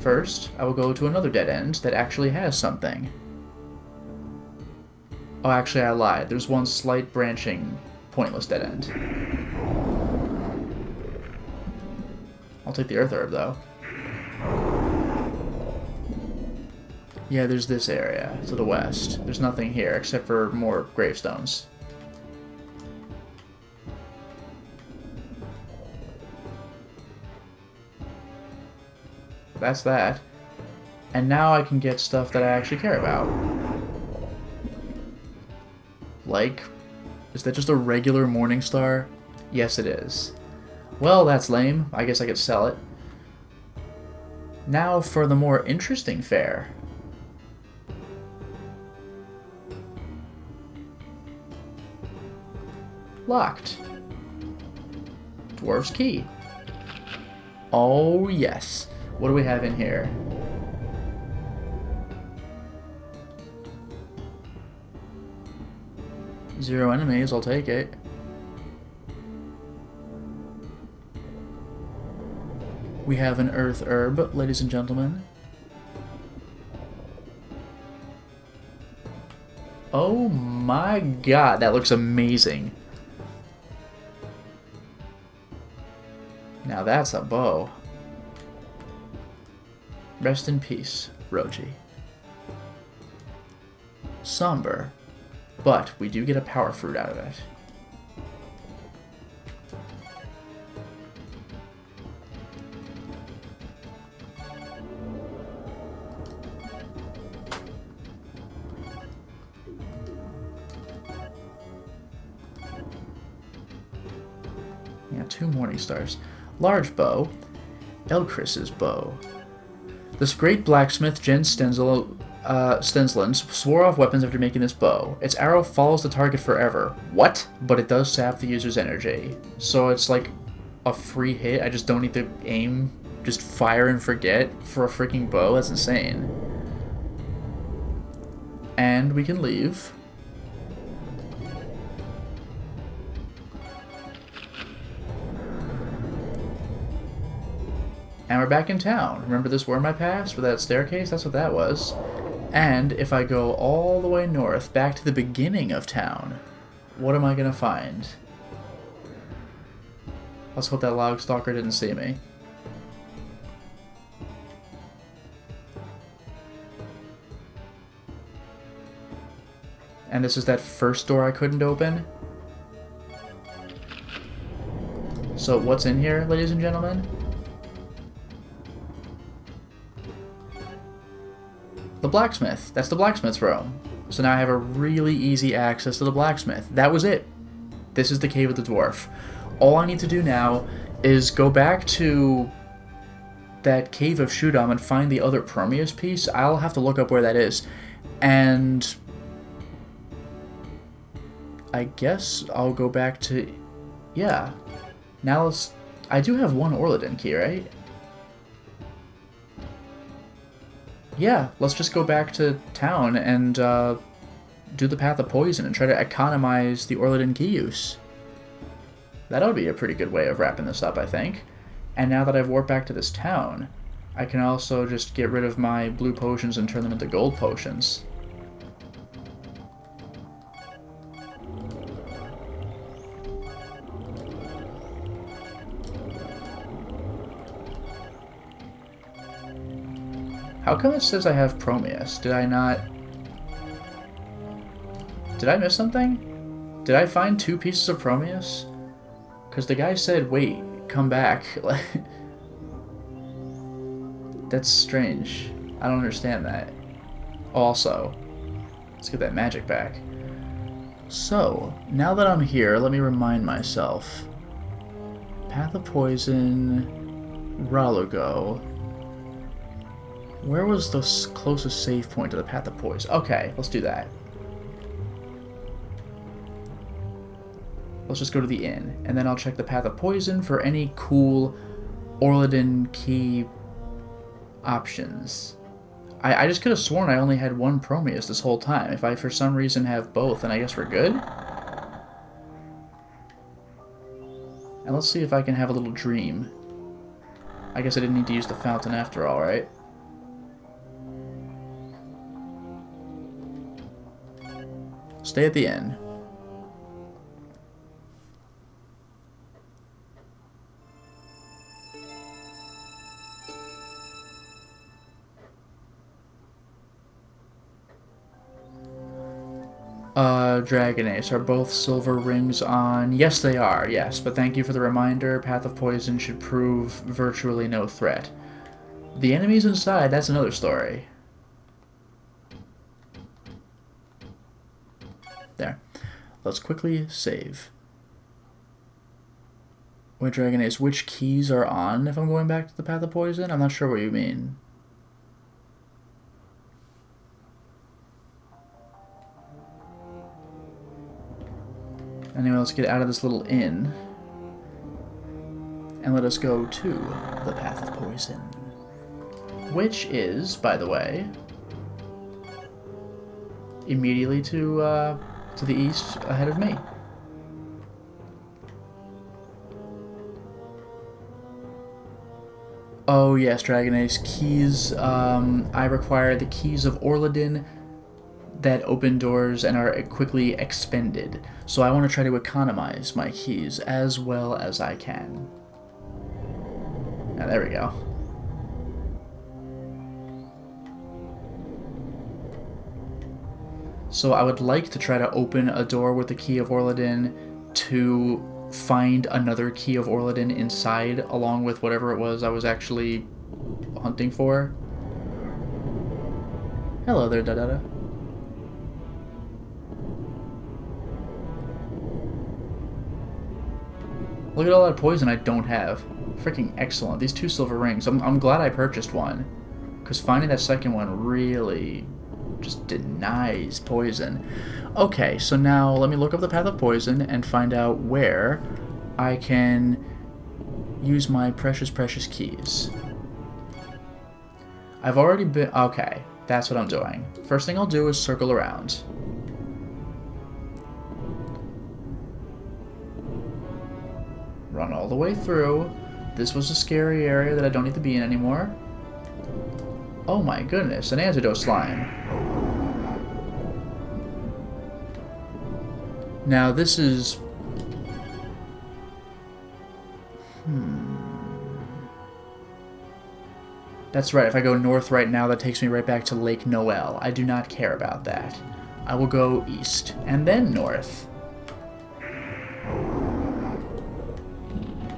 First, I will go to another dead end that actually has something. Oh, actually, I lied. There's one slight branching, pointless dead end. I'll take the earth herb, though. Yeah, there's this area to the west. There's nothing here except for more gravestones. That's that. And now I can get stuff that I actually care about. Like, is that just a regular morning star? Yes, it is. Well, that's lame. I guess I could sell it. Now for the more interesting fare. Locked. Dwarf's key. Oh, yes. What do we have in here? Zero enemies, I'll take it. We have an earth herb, ladies and gentlemen. Oh my god, that looks amazing. Now that's a bow. Rest in peace, Roji. Somber, but we do get a power fruit out of it. Yeah, 2 morning stars. Large bow. Elchris's bow. This great blacksmith, Jen Stensland, swore off weapons after making this bow. Its arrow follows the target forever. What? But it does sap the user's energy. So it's like a free hit. I just don't need to aim. Just fire and forget for a freaking bow. That's insane. And we can leave. And we're back in town. Remember this worm I passed with that staircase? That's what that was. And if I go all the way north, back to the beginning of town, what am I going to find? Let's hope that log stalker didn't see me. And this is that first door I couldn't open. So what's in here, ladies and gentlemen? The blacksmith. That's the blacksmith's room. So now I have a really easy access to the blacksmith. That was it. This is the cave of the dwarf. All I need to do now is go back to that cave of Shudam and find the other Prometheus piece. I'll have to look up where that is. And I guess I'll go back to... Yeah. Now let's... I do have one Orladin key, right? Yeah, let's just go back to town and do the Path of Poison and try to economize the Orladin key use. That'll be a pretty good way of wrapping this up, I think. And now that I've warped back to this town, I can also just get rid of my blue potions and turn them into gold potions. How come it says I have Prometheus? Did I not... Did I miss something? Did I find 2 pieces of Prometheus? Because the guy said, wait, come back. That's strange. I don't understand that. Also, let's get that magic back. So, now that I'm here, let me remind myself. Path of Poison, Ralugo. Where was the closest save point to the Path of Poison? Okay, let's do that. Let's just go to the inn, and then I'll check the Path of Poison for any cool Orladin key options. I just could have sworn I only had 1 Prometheus this whole time. If I for some reason have both, then I guess we're good? And let's see if I can have a little dream. I guess I didn't need to use the fountain after all, right? Stay at the inn. Dragon Ace. Are both silver rings on? Yes, they are, yes. But thank you for the reminder. Path of Poison should prove virtually no threat. The enemies inside, that's another story. There. Let's quickly save. Wait, Dragon Ace, which keys are on if I'm going back to the Path of Poison? I'm not sure what you mean. Anyway, let's get out of this little inn. And let us go to the Path of Poison. Which is, by the way, immediately to the east ahead of me. Oh yes, Dragon Ace. Keys, I require the keys of Orladin that open doors and are quickly expended. So I want to try to economize my keys as well as I can. Now, there we go. So I would like to try to open a door with the key of Orladin to find another key of Orladin inside, along with whatever it was I was actually hunting for. Hello there, da-da-da. Look at all that poison I don't have. Freaking excellent. These 2 silver rings. I'm glad I purchased one, because finding that second one really just denies poison. Okay, so now let me look up the Path of Poison and find out where I can use my precious keys. I've already been... Okay, that's what I'm doing. First thing I'll do is circle around. Run all the way through. This was a scary area that I don't need to be in anymore. Oh my goodness, an antidote slime. Now this is... That's right, if I go north right now, that takes me right back to Lake Noel. I do not care about that. I will go east, and then north.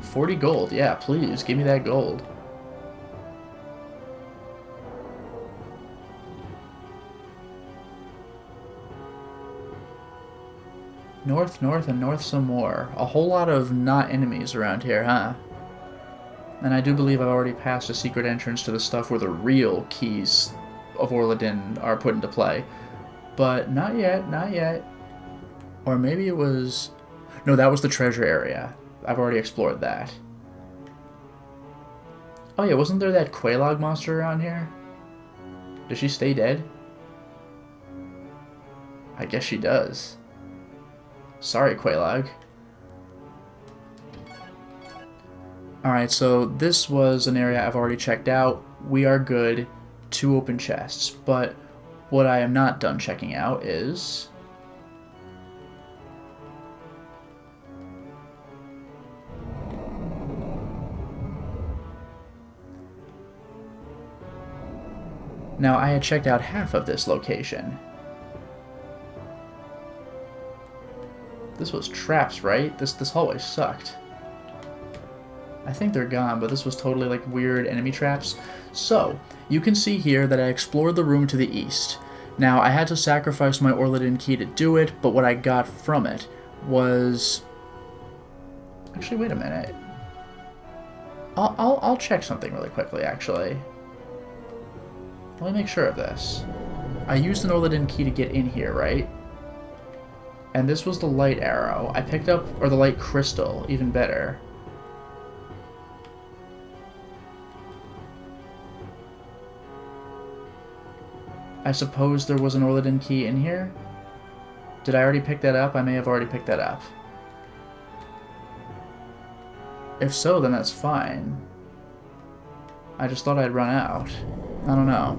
40 gold, yeah, please, give me that gold. North, north, and north some more. A whole lot of not enemies around here, huh? And I do believe I've already passed a secret entrance to the stuff where the real keys of Orladin are put into play. But not yet, not yet. Or maybe it was... No, that was the treasure area. I've already explored that. Oh yeah, wasn't there that Quelaag monster around here? Does she stay dead? I guess she does. Sorry, Quelaag. Alright, so this was an area I've already checked out. We are good. 2 open chests. But what I am not done checking out is... Now, I had checked out half of this location. This was traps, right? This hallway sucked. I think they're gone, but this was totally like weird enemy traps. So, you can see here that I explored the room to the east. Now, I had to sacrifice my Orladin key to do it, but what I got from it was... Actually, wait a minute. I'll check something really quickly, actually. Let me make sure of this. I used an Orladin key to get in here, right? And this was the light arrow. I picked up... Or the light crystal, even better. I suppose there was an Orladin key in here? Did I already pick that up? I may have already picked that up. If so, then that's fine. I just thought I'd run out. I don't know.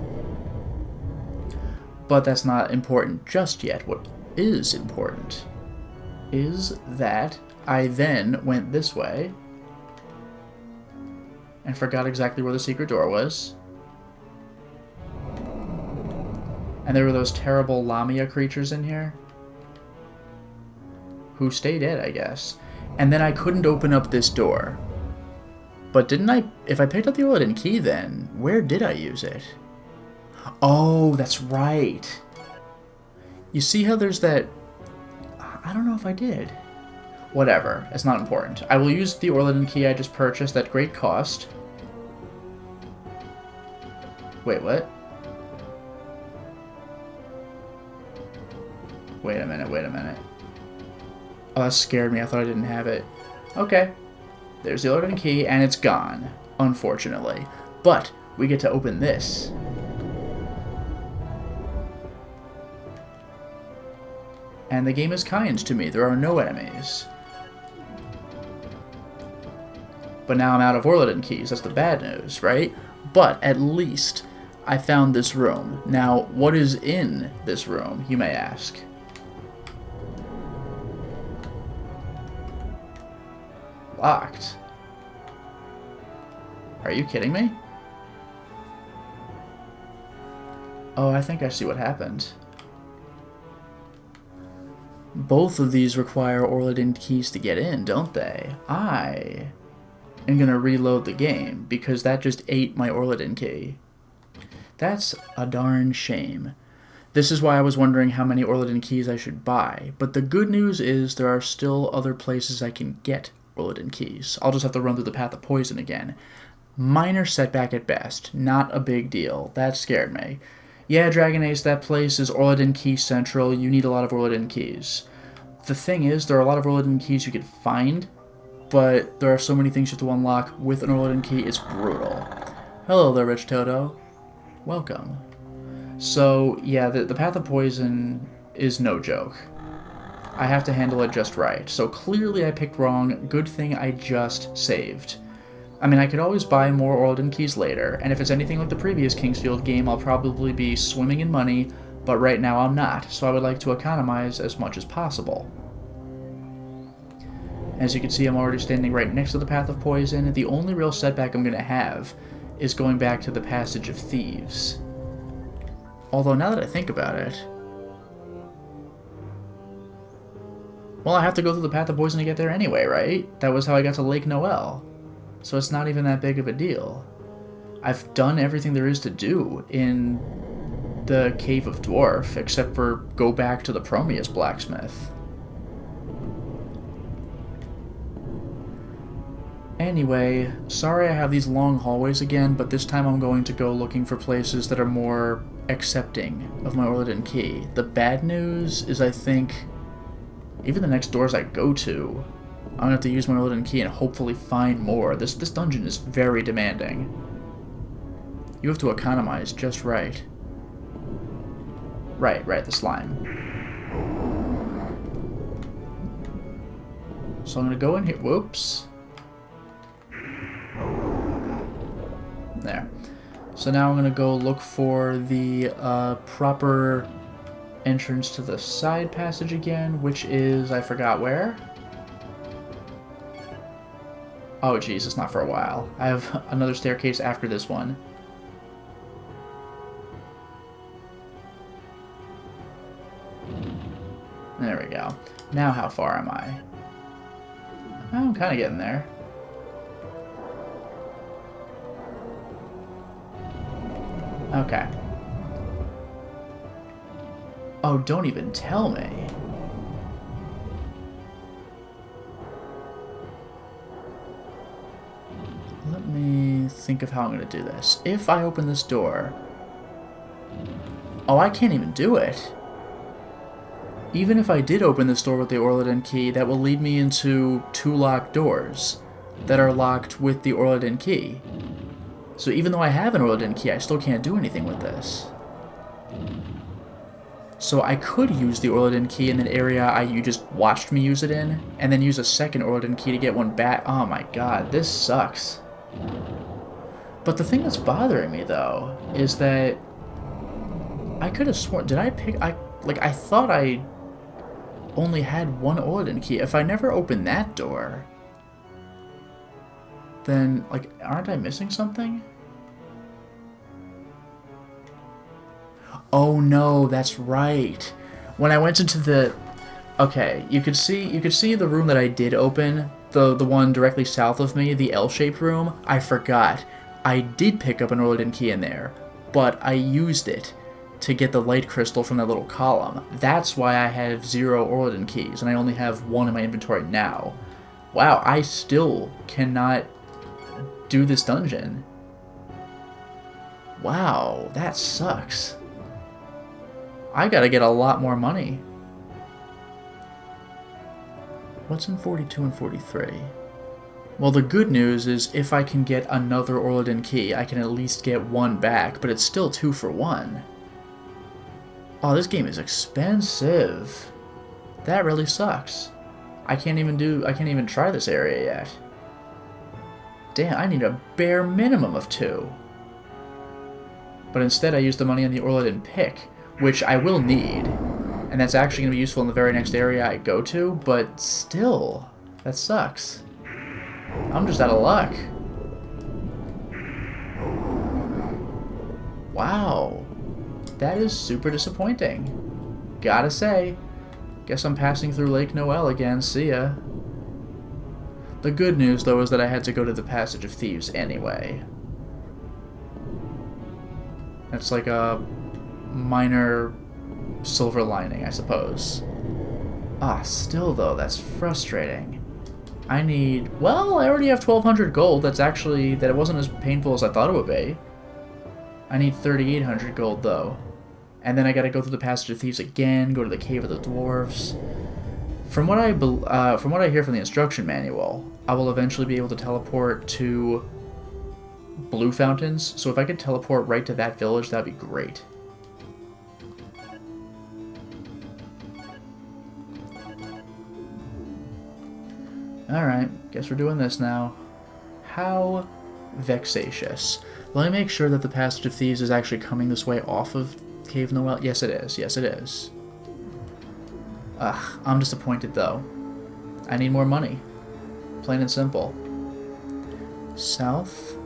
But that's not important just yet. What is important is that I then went this way and forgot exactly where the secret door was. And there were those terrible Lamia creatures in here. who stay dead, I guess. And then I couldn't open up this door. But didn't I... If I picked up the Orliden key then, where did I use it? Oh, that's right. You see how there's that... I don't know if I did. Whatever, it's not important. I will use the Orliden key I just purchased at great cost. Wait, what? Wait a minute, wait a minute. Oh, that scared me. I thought I didn't have it. Okay. There's the Orliden key, and it's gone, unfortunately. But we get to open this. And the game is kind to me. There are no enemies. But now I'm out of Orliden keys. That's the bad news, right? But at least I found this room. Now, what is in this room, you may ask? Locked. Are you kidding me? Oh, I think I see what happened. Both of these require Orliden keys to get in, don't they? I am gonna reload the game because that just ate my Orliden key. That's a darn shame. This is why I was wondering how many Orliden keys I should buy, but the good news is there are still other places I can get Orliden keys. I'll just have to run through the Path of Poison again. Minor setback at best, not a big deal. That scared me. Yeah, Dragon Ace, that place is Orliden Key Central. You need a lot of Orliden keys. The thing is, there are a lot of Orliden keys you can find, but there are so many things you have to unlock with an Orliden key, it's brutal. Hello there, Rich Toto. Welcome. So, yeah, the Path of Poison is no joke. I have to handle it just right. So clearly I picked wrong. Good thing I just saved. I mean, I could always buy more Orliden keys later, and if it's anything like the previous Kingsfield game, I'll probably be swimming in money, but right now I'm not, so I would like to economize as much as possible. As you can see, I'm already standing right next to the Path of Poison. The only real setback I'm going to have is going back to the Passage of Thieves. Although, now that I think about it... Well, I have to go through the Path of Poison to get there anyway, right? That was how I got to Lake Noel. So it's not even that big of a deal. I've done everything there is to do in the Cave of Dwarf, except for go back to the Prometheus Blacksmith. Anyway, sorry I have these long hallways again, but this time I'm going to go looking for places that are more accepting of my Orliden key. The bad news is I think even the next doors I go to, I'm going to have to use my Orliden key and hopefully find more. This dungeon is very demanding. You have to economize just right. Right, the slime. So I'm going to go in here. Whoops. There. So now I'm going to go look for the proper entrance to the side passage again, which is, I forgot where. Oh geez, it's not for a while. I have another staircase after this one. There we go. Now how far am I? I'm kind of getting there. Okay. Oh, don't even tell me. Let me think of how I'm going to do this. If I open this door... Oh, I can't even do it. Even if I did open this door with the Orliden key, that will lead me into 2 locked doors that are locked with the Orliden key. So even though I have an Orliden key, I still can't do anything with this. So I could use the Orliden key in an area you just watched me use it in, and then use a second Orliden key to get one back. Oh my god, this sucks. But the thing that's bothering me, though, is that I could have sworn... Did I pick... I thought I only had one Orliden key. If I never opened that door, then, like, aren't I missing something? Oh no, that's right. When I went into the Okay, you could see the room that I did open, the one directly south of me, the L-shaped room. I forgot. I did pick up an Orliden key in there, but I used it to get the light crystal from that little column. That's why I have 0 Orliden keys, and I only have 1 in my inventory now. Wow, I still cannot do this dungeon. Wow, that sucks. I gotta get a lot more money. What's in 42 and 43? Well, the good news is if I can get another Orliden key, I can at least get 1 back, but it's still 2 for 1. Oh, this game is expensive. That really sucks. I can't even try this area yet. Damn, I need a bare minimum of 2. But instead I use the money on the Orliden pick, which I will need. And that's actually going to be useful in the very next area I go to, but still, that sucks. I'm just out of luck. Wow. That is super disappointing. Gotta say. Guess I'm passing through Lake Noel again. See ya. The good news, though, is that I had to go to the Passage of Thieves anyway. That's like a minor silver lining, I suppose. Ah, still though, that's frustrating. I need... Well, I already have 1,200 gold. That it wasn't as painful as I thought it would be. I need 3,800 gold, though. And then I gotta go through the Passage of Thieves again, go to the Cave of the Dwarves. From what I hear from the instruction manual, I will eventually be able to teleport to Blue Fountains, so if I could teleport right to that village, that'd be great. Alright, guess we're doing this now. How vexatious. Let me make sure that the Passage of Thieves is actually coming this way off of Cave Noel. Yes, it is. Yes, it is. Ugh, I'm disappointed, though. I need more money. Plain and simple. South.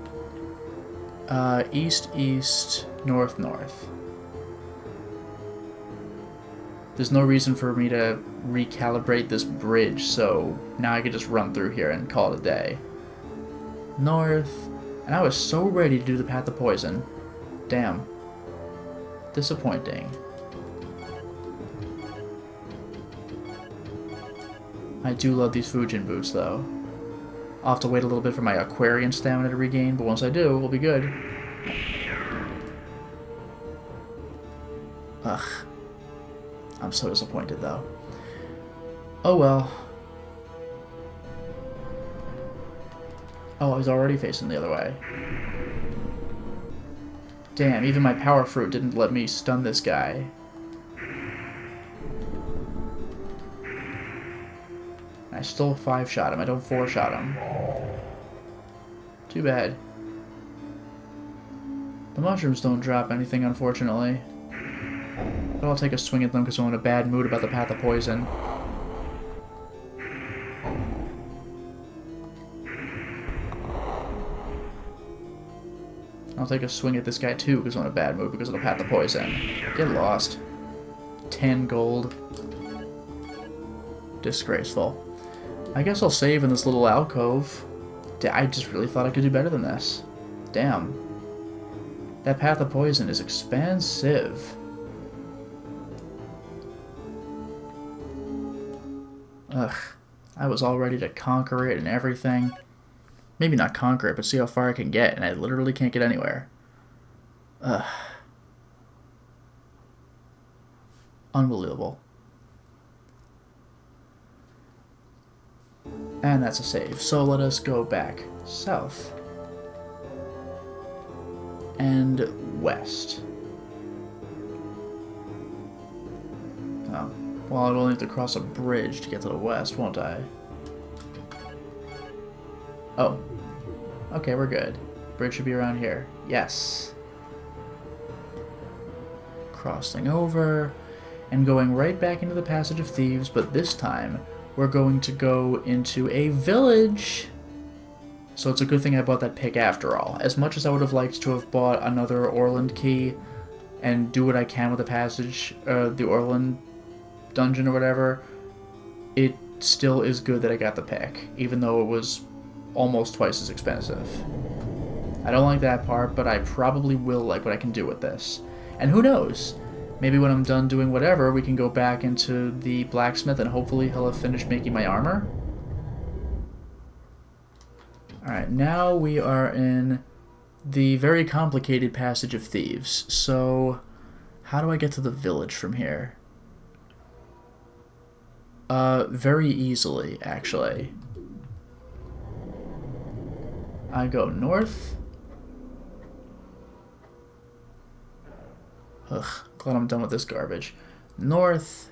East, east, north, north. There's no reason for me to recalibrate this bridge, so now I can just run through here and call it a day. North. And I was so ready to do the Path of Poison. Damn. Disappointing. I do love these Fujin boots, though. I'll have to wait a little bit for my Aquarian stamina to regain, but once I do, we'll be good. Ugh. I'm so disappointed, though. Oh well. Oh, I was already facing the other way. Damn, even my power fruit didn't let me stun this guy. I still 5-shot him. I don't 4-shot him. Too bad. The mushrooms don't drop anything, unfortunately. But I'll take a swing at them because I'm in a bad mood about the Path of Poison. I'll take a swing at this guy too because I'm in a bad mood because of the Path of Poison. Get lost. 10 gold. Disgraceful. I guess I'll save in this little alcove. I just really thought I could do better than this. Damn. That Path of Poison is expensive. Ugh. I was all ready to conquer it and everything. Maybe not conquer it, but see how far I can get, and I literally can't get anywhere. Ugh. Unbelievable. And that's a save. So let us go back south. And west. Oh. Well, I will need to cross a bridge to get to the west, won't I? Oh. Okay, we're good. Bridge should be around here. Yes. Crossing over. And going right back into the Passage of Thieves, but this time we're going to go into a village. So it's a good thing I bought that pick after all. As much as I would have liked to have bought another Orland key and do what I can with the passage, the Orland dungeon or whatever, it still is good that I got the pick, even though it was almost twice as expensive. I don't like that part, but I probably will like what I can do with this. And who knows? Maybe when I'm done doing whatever, we can go back into the blacksmith and hopefully he'll have finished making my armor. Alright, now we are in the very complicated passage of thieves. So, how do I get to the village from here? Very easily, actually. I go north. Ugh, glad I'm done with this garbage. North.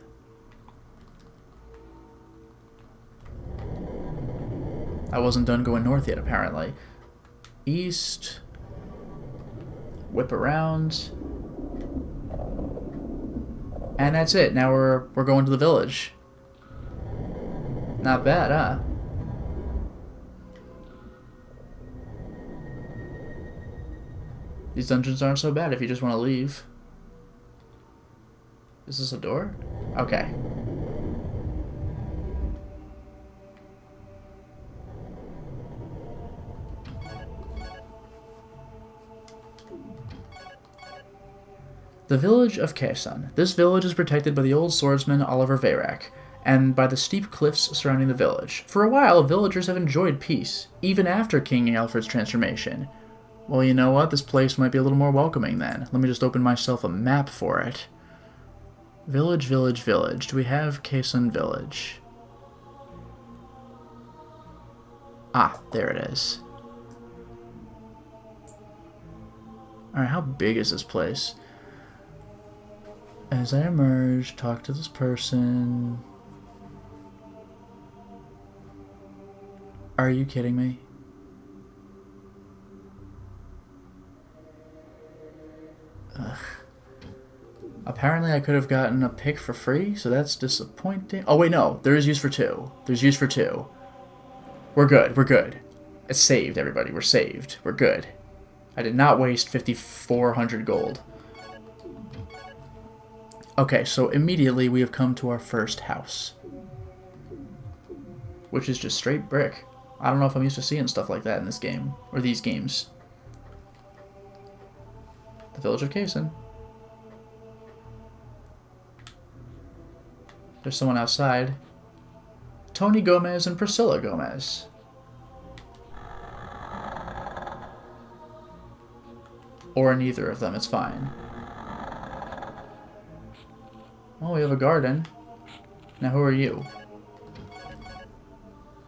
I wasn't done going north yet, apparently. East. Whip around. And that's it. Now we're going to the village. Not bad, huh? These dungeons aren't so bad if you just want to leave. Is this a door? Okay. The village of Kasaan. This village is protected by the old swordsman Olivier Varrick, and by the steep cliffs surrounding the village. For a while, villagers have enjoyed peace, even after King Alfred's transformation. Well, you know what? This place might be a little more welcoming then. Let me just open myself a map for it. Village, village, village. Do we have Kasaan village? Ah, there it is. Alright, how big is this place? As I emerge, talk to this person. Are you kidding me? Ugh. Apparently I could have gotten a pick for free, so that's disappointing. Oh wait, no. There is use for two. There's use for two. We're good. We're good. It's saved, everybody. We're saved. We're good. I did not waste 5,400 gold. Okay, so immediately we have come to our first house. Which is just straight brick. I don't know if I'm used to seeing stuff like that in this game. Or these games. The village of Kasaan. There's someone outside. Tony Gomez and Priscilla Gomez. Or neither of them, it's fine. Oh, we have a garden. Now who are you?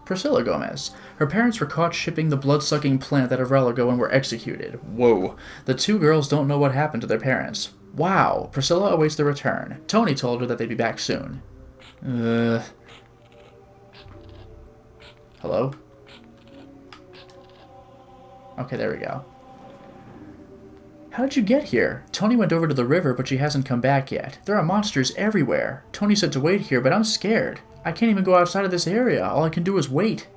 Priscilla Gomez. Her parents were caught shipping the blood-sucking plant that Avril ago and were executed. Whoa. The two girls don't know what happened to their parents. Wow. Priscilla awaits their return. Tony told her that they'd be back soon. Hello? Okay, there we go. How'd you get here? Tony went over to the river, but she hasn't come back yet. There are monsters everywhere. Tony said to wait here, but I'm scared. I can't even go outside of this area. All I can do is wait.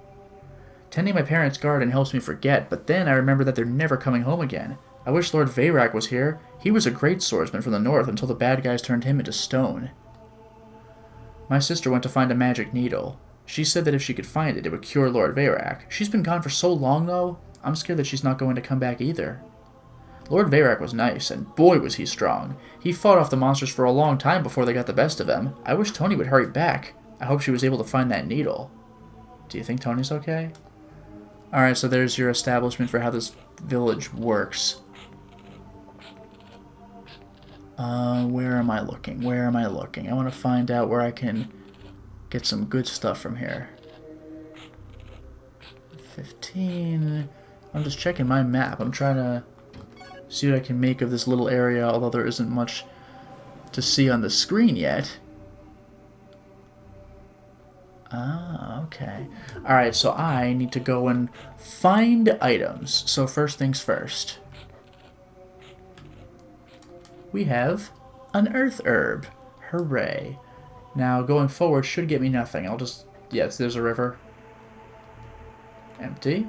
Tending my parents' garden helps me forget, but then I remember that they're never coming home again. I wish Lord Varrick was here. He was a great swordsman from the north until the bad guys turned him into stone. My sister went to find a magic needle. She said that if she could find it, it would cure Lord Varrick. She's been gone for so long, though. I'm scared that she's not going to come back either. Lord Varrick was nice, and boy was he strong. He fought off the monsters for a long time before they got the best of him. I wish Tony would hurry back. I hope she was able to find that needle. Do you think Tony's okay? Alright, so there's your establishment for how this village works. Where am I looking? Where am I looking? I want to find out where I can get some good stuff from here. 15... I'm just checking my map. I'm trying to see what I can make of this little area, although there isn't much to see on the screen yet. Ah, okay. Alright, so I need to go and find items. So first things first. We have an earth herb. Hooray. Now, going forward should get me nothing. I'll just... Yes, there's a river. Empty.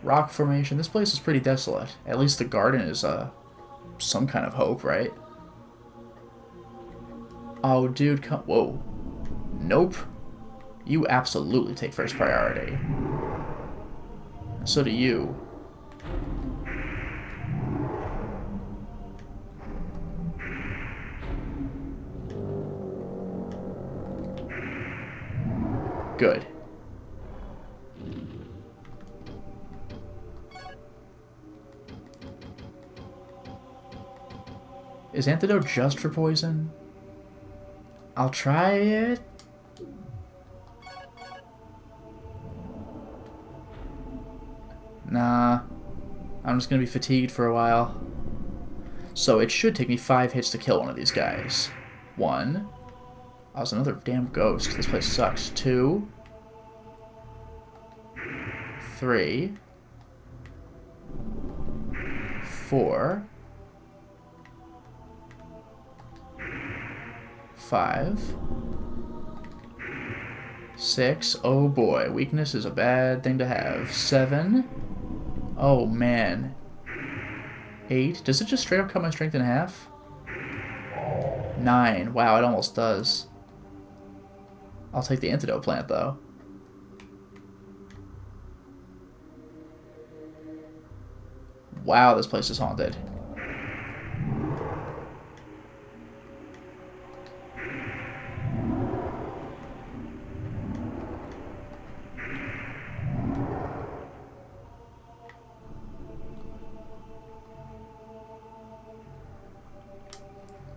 Rock formation. This place is pretty desolate. At least the garden is some kind of hope, right? Oh, dude, come... Whoa. Nope. You absolutely take first priority. So do you. Good. Is antidote just for poison? I'll try it. Nah. I'm just gonna be fatigued for a while. So it should take me 5 hits to kill one of these guys. 1. Oh, it's another damn ghost. This place sucks. 2. 3. 4. 5. 6. Oh boy, weakness is a bad thing to have. 7. Oh man. 8. Does it just straight up cut my strength in half? 9. Wow, it almost does. I'll take the antidote plant though. Wow, this place is haunted.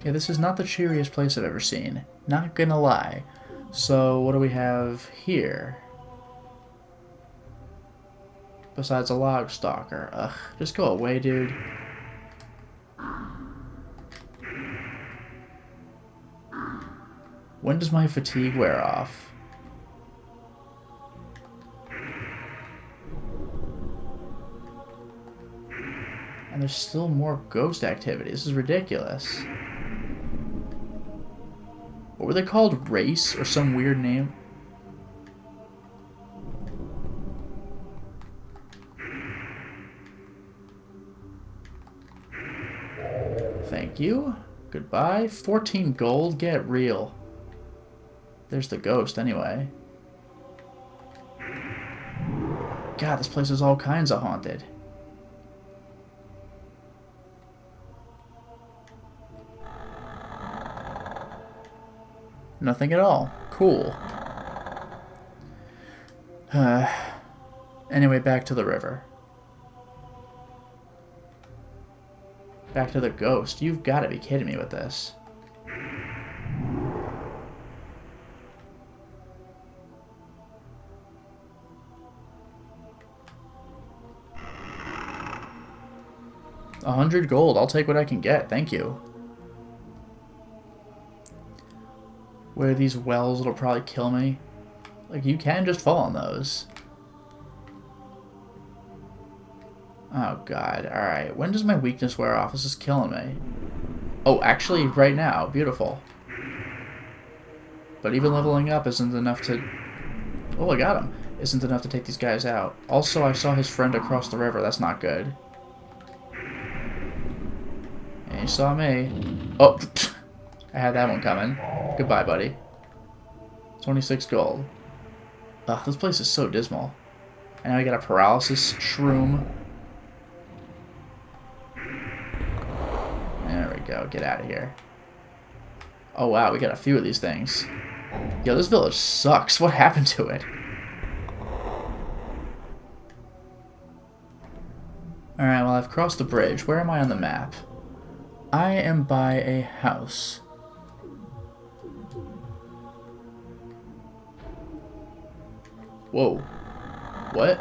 Yeah, this is not the cheeriest place I've ever seen. Not gonna lie. So, what do we have here? Besides a log stalker. Ugh, just go away, dude. When does my fatigue wear off? And there's still more ghost activity. This is ridiculous. What were they called? Race or some weird name? Thank you. Goodbye. 14 gold. Get real. There's the ghost anyway. God, this place is all kinds of haunted. Nothing at all. Cool. Anyway, back to the river. Back to the ghost. You've got to be kidding me with this. $100 gold. I'll take what I can get. Thank you. Where are these wells that'll probably kill me? Like, you can just fall on those. Oh, God. Alright. When does my weakness wear off? This is killing me. Oh, actually, right now. Beautiful. But even leveling up isn't enough to... Oh, I got him. Isn't enough to take these guys out. Also, I saw his friend across the river. That's not good. And he saw me. Oh, I had that one coming. Goodbye, buddy. 26 gold. Ugh, this place is so dismal. And now we got a paralysis shroom. There we go. Get out of here. Oh, wow. We got a few of these things. Yo, this village sucks. What happened to it? Alright, well, I've crossed the bridge. Where am I on the map? I am by a house. Whoa. What?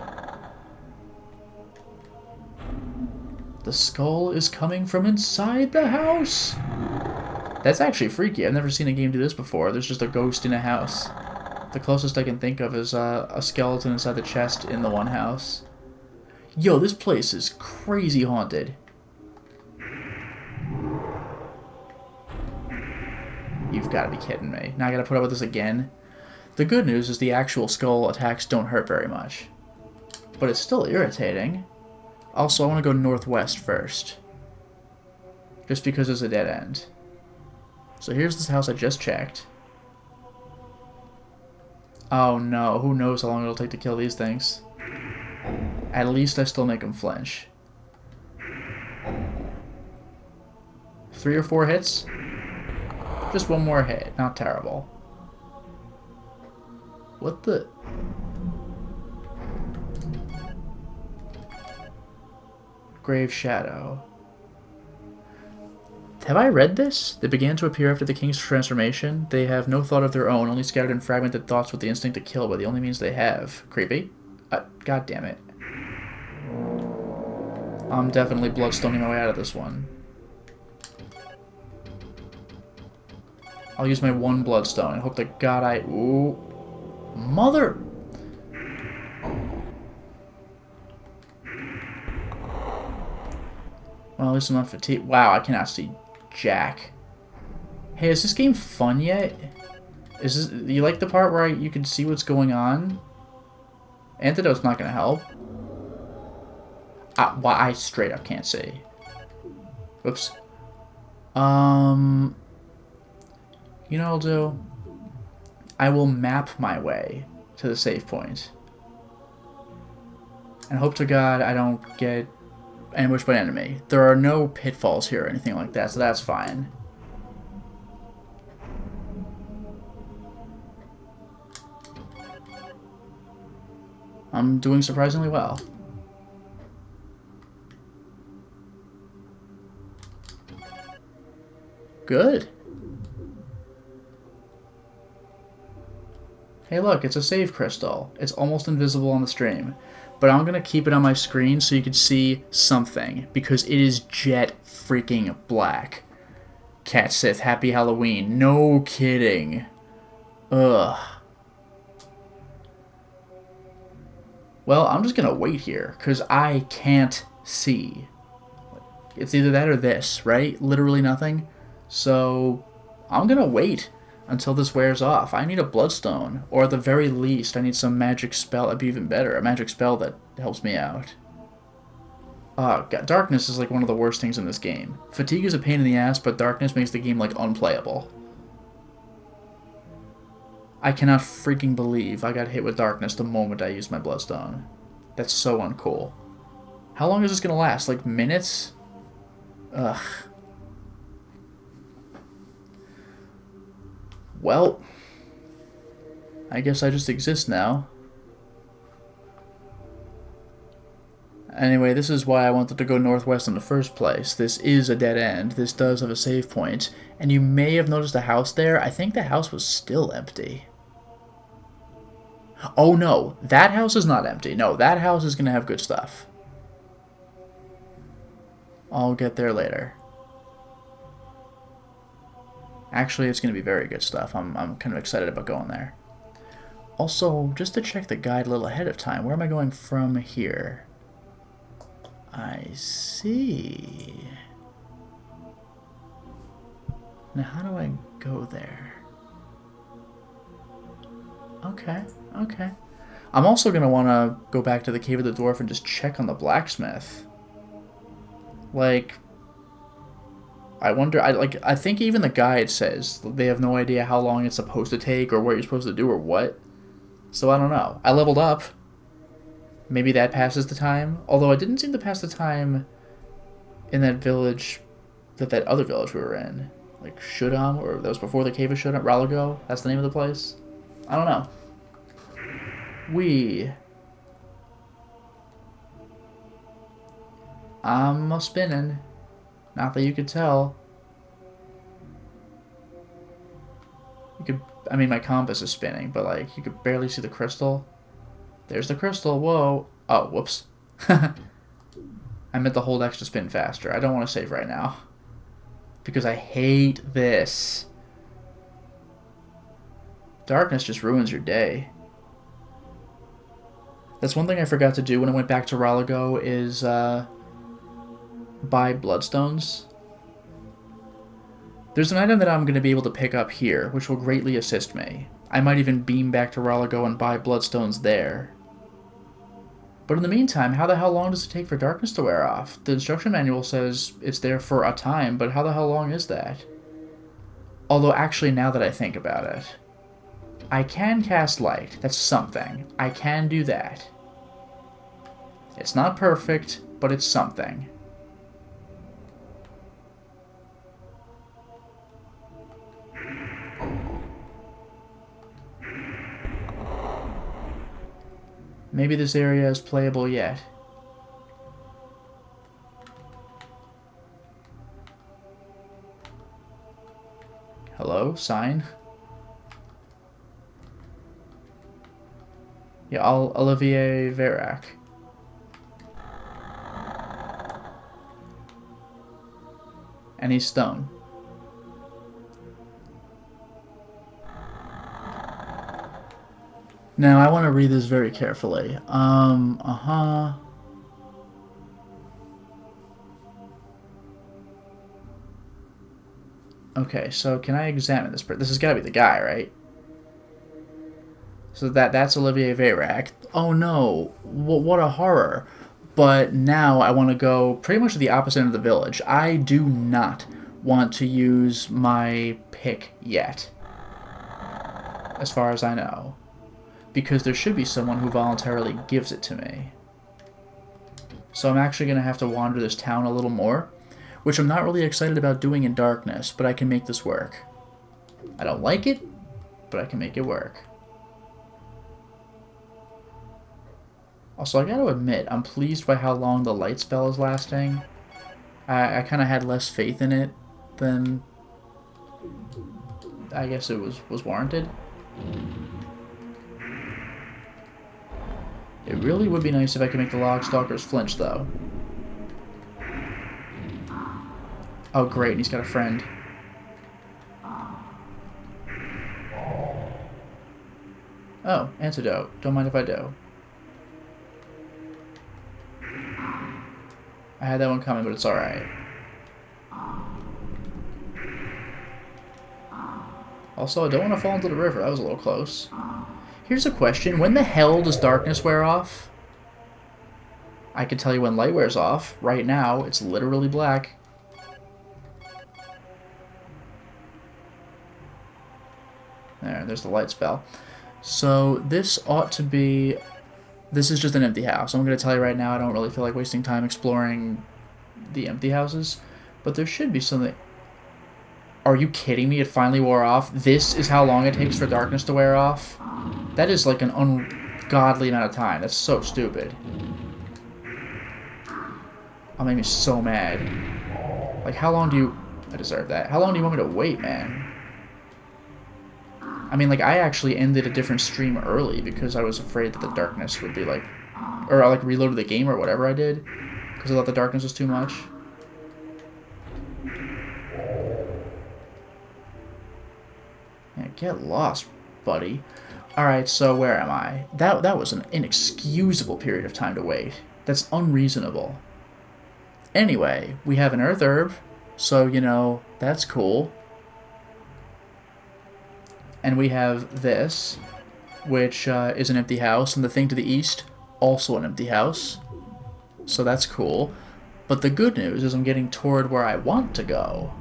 The skull is coming from inside the house? That's actually freaky. I've never seen a game do this before. There's just a ghost in a house. The closest I can think of is a skeleton inside the chest in the one house. Yo, this place is crazy haunted. You've got to be kidding me. Now I gotta put up with this again? The good news is the actual skull attacks don't hurt very much. But it's still irritating. Also, I want to go northwest first. Just because there's a dead end. So here's this house I just checked. Oh no, who knows how long it'll take to kill these things. At least I still make them flinch. 3 or 4 hits? Just one more hit, not terrible. What the... Grave Shadow. Have I read this? They began to appear after the king's transformation. They have no thought of their own, only scattered and fragmented thoughts with the instinct to kill, but the only means they have. Creepy. God damn it. I'm definitely bloodstoning my way out of this one. I'll use my 1 bloodstone and hope to God I... Ooh. Mother... Well, at least I'm not fatigued. Wow, I cannot see jack. Hey, is this game fun yet? Is this... You like the part where you can see what's going on? Antidote's not gonna help. Well, I straight up can't see. Whoops. You know what I'll do? I will map my way to the save point. And hope to God I don't get ambushed by an enemy. There are no pitfalls here or anything like that, so that's fine. I'm doing surprisingly well. Good. Hey look, it's a save crystal. It's almost invisible on the stream. But I'm going to keep it on my screen so you can see something. Because it is jet freaking black. Cat Sith, happy Halloween. No kidding. Ugh. Well, I'm just going to wait here. Because I can't see. It's either that or this, right? Literally nothing. So, I'm going to wait until this wears off. I need a bloodstone, or at the very least, I need some magic spell. That'd be even better. A magic spell that helps me out. God, darkness is like one of the worst things in this game. Fatigue is a pain in the ass, but darkness makes the game like unplayable. I cannot freaking believe I got hit with darkness the moment I used my bloodstone. That's so uncool. How long is this gonna last? Like minutes? Ugh. Well, I guess I just exist now. Anyway, this is why I wanted to go northwest in the first place. This is a dead end. This does have a save point. And you may have noticed a house there. I think the house was still empty. Oh no, that house is not empty. No, that house is going to have good stuff. I'll get there later. Actually, it's going to be very good stuff. I'm kind of excited about going there. Also, just to check the guide a little ahead of time, where am I going from here? I see. Now, how do I go there? Okay, okay. I'm also going to want to go back to the Cave of the Dwarf and just check on the Blacksmith. Like... I wonder, I think even the guide says they have no idea how long it's supposed to take or what you're supposed to do or what. So I don't know. I leveled up. Maybe that passes the time. Although I didn't seem to pass the time in that village, that other village we were in. Like Shudam, or that was before the Cave of Shudam, Ralago. That's the name of the place. I don't know. I'm a spinning. Not that you could tell. You could, I mean, my compass is spinning, but like, you could barely see the crystal. There's the crystal, whoa. Oh, whoops. I meant to hold X to spin faster. I don't want to save right now. Because I hate this. Darkness just ruins your day. That's one thing I forgot to do when I went back to Ralago is, buy bloodstones. There's an item that I'm going to be able to pick up here, which will greatly assist me. I might even beam back to Ralago and buy bloodstones there. But in the meantime, how the hell long does it take for darkness to wear off? The instruction manual says it's there for a time, but how the hell long is that? Although, actually, now that I think about it, I can cast light. That's something. I can do that. It's not perfect, but it's something. Maybe this area is playable yet. Hello? Sign? Yeah, Olivier Varrick. And he's stone. Now, I want to read this very carefully. Okay, so can I examine this? This has got to be the guy, right? So that's Olivier Varrick. Oh no, what a horror. But now I want to go pretty much to the opposite end of the village. I do not want to use my pick yet, as far as I know. Because there should be someone who voluntarily gives it to me. So I'm actually going to have to wander this town a little more, which I'm not really excited about doing in darkness, but I can make this work. I don't like it, but I can make it work. Also, I gotta admit, I'm pleased by how long the light spell is lasting. I kind of had less faith in it than I guess it was warranted. It really would be nice if I could make the Logstalkers flinch, though. Oh, great, and he's got a friend. Oh, antidote. Don't mind if I do. I had that one coming, but it's alright. Also, I don't want to fall into the river. That was a little close. Here's a question. When the hell does darkness wear off? I can tell you when light wears off. Right now, it's literally black. There's the light spell. So, this ought to be... This is just an empty house. I'm going to tell you right now, I don't really feel like wasting time exploring the empty houses. But there should be something... Are you kidding me? It finally wore off? This is how long it takes for darkness to wear off? That is like an ungodly amount of time. That's so stupid. That made me so mad. Like, how long do you... I deserve that. How long do you want me to wait, man? I mean, like, I actually ended a different stream early because I was afraid that the darkness would be, like... Or I, like, reloaded the game or whatever I did. Because I thought the darkness was too much. Yeah, get lost, buddy. Alright, so where am I? That was an inexcusable period of time to wait. That's unreasonable. Anyway, we have an earth herb. So, you know, that's cool. And we have this, which is an empty house, and the thing to the east, also an empty house. So that's cool. But the good news is I'm getting toward where I want to go.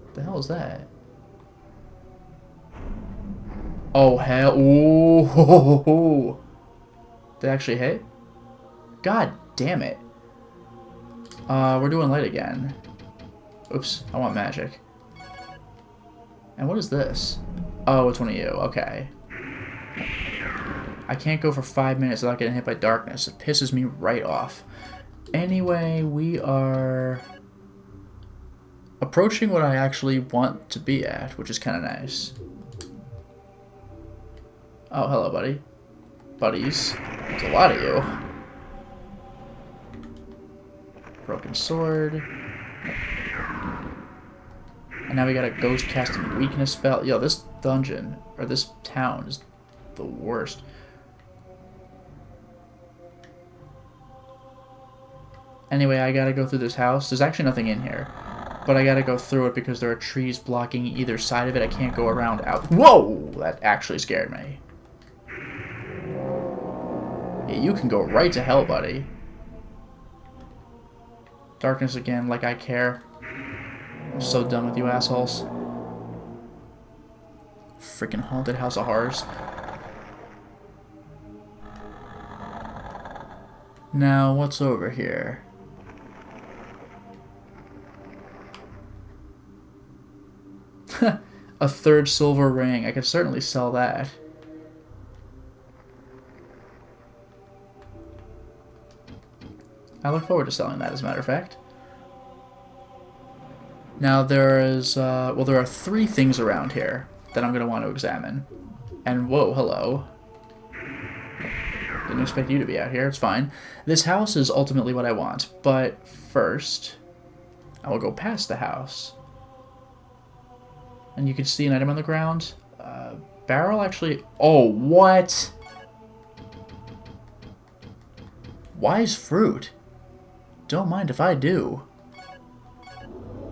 What the hell is that? Oh, hell. Ooh. Ho, ho, ho. Did it actually hit? God damn it. We're doing light again. Oops, I want magic. And what is this? Oh, it's one of you. Okay. I can't go for 5 minutes without getting hit by darkness. It pisses me right off. Anyway, we are approaching what I actually want to be at, which is kind of nice. Oh, hello, buddy. Buddies. There's a lot of you. Broken sword. And now we got a ghost casting weakness spell. Yo, this dungeon, or this town, is the worst. Anyway, I gotta go through this house. There's actually nothing in here. But I gotta go through it because there are trees blocking either side of it. I can't go around out. Whoa! That actually scared me. Yeah, you can go right to hell, buddy. Darkness again, like I care. I'm so done with you assholes. Freaking haunted house of horrors. Now, what's over here? A third silver ring. I could certainly sell that. I look forward to selling that, as a matter of fact. Now, there is, well, there are 3 things around here that I'm going to want to examine. And, whoa, hello. Didn't expect you to be out here. It's fine. This house is ultimately what I want. But first, I will go past the house. And you can see an item on the ground. Barrel actually... Oh, what? Wise fruit. Don't mind if I do.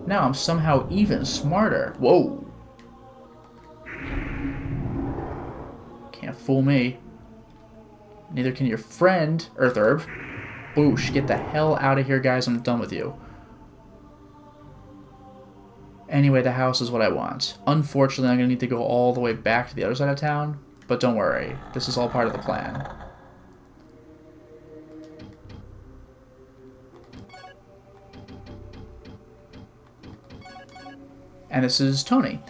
Now I'm somehow even smarter. Whoa. Can't fool me. Neither can your friend, Earth Herb. Boosh, get the hell out of here, guys. I'm done with you. Anyway, the house is what I want. Unfortunately, I'm going to need to go all the way back to the other side of town. But don't worry. This is all part of the plan. And this is Tony.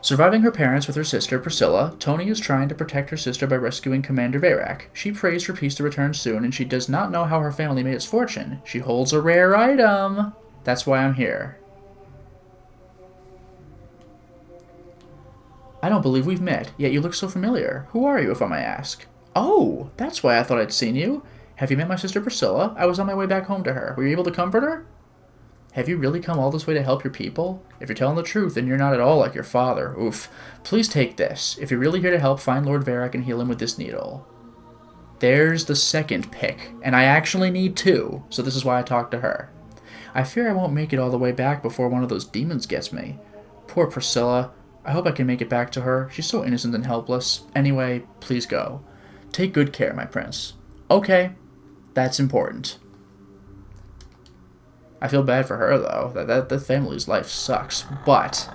Surviving her parents with her sister, Priscilla, Tony is trying to protect her sister by rescuing Commander Varrick. She prays for peace to return soon, and she does not know how her family made its fortune. She holds a rare item. That's why I'm here. I don't believe we've met, yet you look so familiar. Who are you, if I may ask? Oh, that's why I thought I'd seen you. Have you met my sister Priscilla? I was on my way back home to her. Were you able to comfort her? Have you really come all this way to help your people? If you're telling the truth, then you're not at all like your father. Oof. Please take this. If you're really here to help, find Lord Varrick and heal him with this needle. There's the second pick, and I actually need 2, so this is why I talked to her. I fear I won't make it all the way back before one of those demons gets me. Poor Priscilla. I hope I can make it back to her. She's so innocent and helpless. Anyway, please go. Take good care, my prince. Okay, that's important. I feel bad for her, though. That family's life sucks. But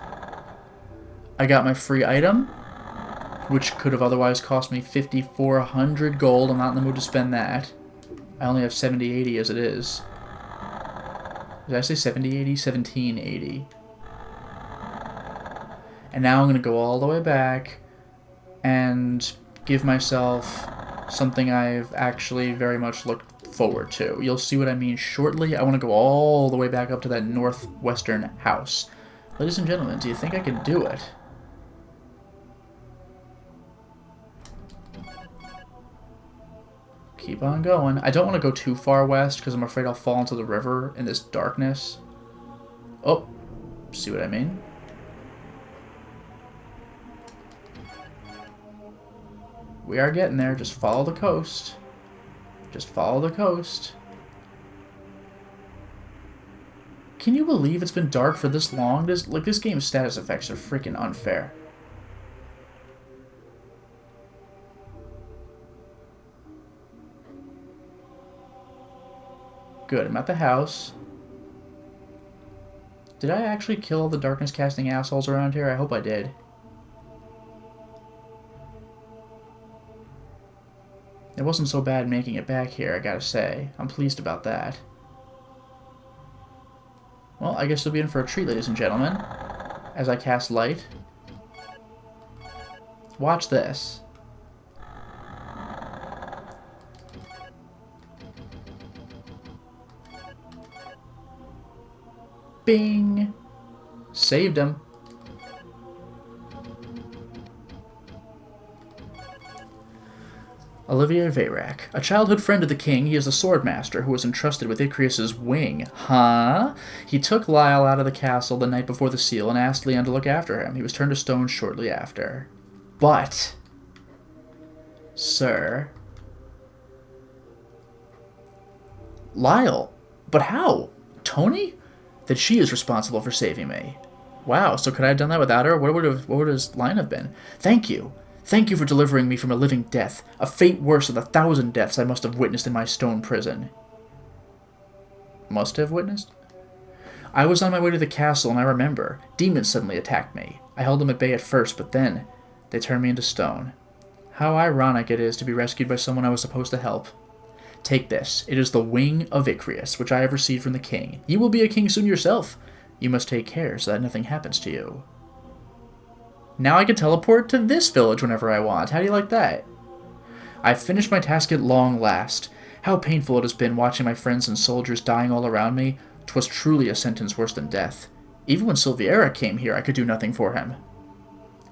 I got my free item, which could have otherwise cost me 5,400 gold. I'm not in the mood to spend that. I only have 7080 as it is. Did I say 7080? 1780. And now I'm going to go all the way back and give myself something I've actually very much looked forward to. You'll see what I mean shortly. I want to go all the way back up to that northwestern house. Ladies and gentlemen, do you think I can do it? Keep on going. I don't want to go too far west because I'm afraid I'll fall into the river in this darkness. Oh, see what I mean? We are getting there. Just follow the coast. Just follow the coast. Can you believe it's been dark for this long? This game's status effects are freaking unfair. Good, I'm at the house. Did I actually kill all the darkness casting assholes around here? I hope I did. It wasn't so bad making it back here, I gotta say. I'm pleased about that. Well, I guess you'll be in for a treat, ladies and gentlemen, as I cast light. Watch this. Bing! Saved him. Olivier Varrick. A childhood friend of the king, he is a swordmaster who was entrusted with Icrius's wing. Huh? He took Lyle out of the castle the night before the seal and asked Leon to look after him. He was turned to stone shortly after. But, sir... Lyle? But how? Tony? That she is responsible for saving me. Wow, so could I have done that without her? What would his line have been? Thank you. Thank you for delivering me from a living death, a fate worse than the 1,000 deaths I must have witnessed in my stone prison. Must have witnessed? I was on my way to the castle, and I remember. Demons suddenly attacked me. I held them at bay at first, but then they turned me into stone. How ironic it is to be rescued by someone I was supposed to help. Take this. It is the Wing of Icrius, which I have received from the king. You will be a king soon yourself. You must take care so that nothing happens to you. Now I can teleport to this village whenever I want. How do you like that? I've finished my task at long last. How painful it has been watching my friends and soldiers dying all around me. 'Twas truly a sentence worse than death. Even when Silviera came here, I could do nothing for him.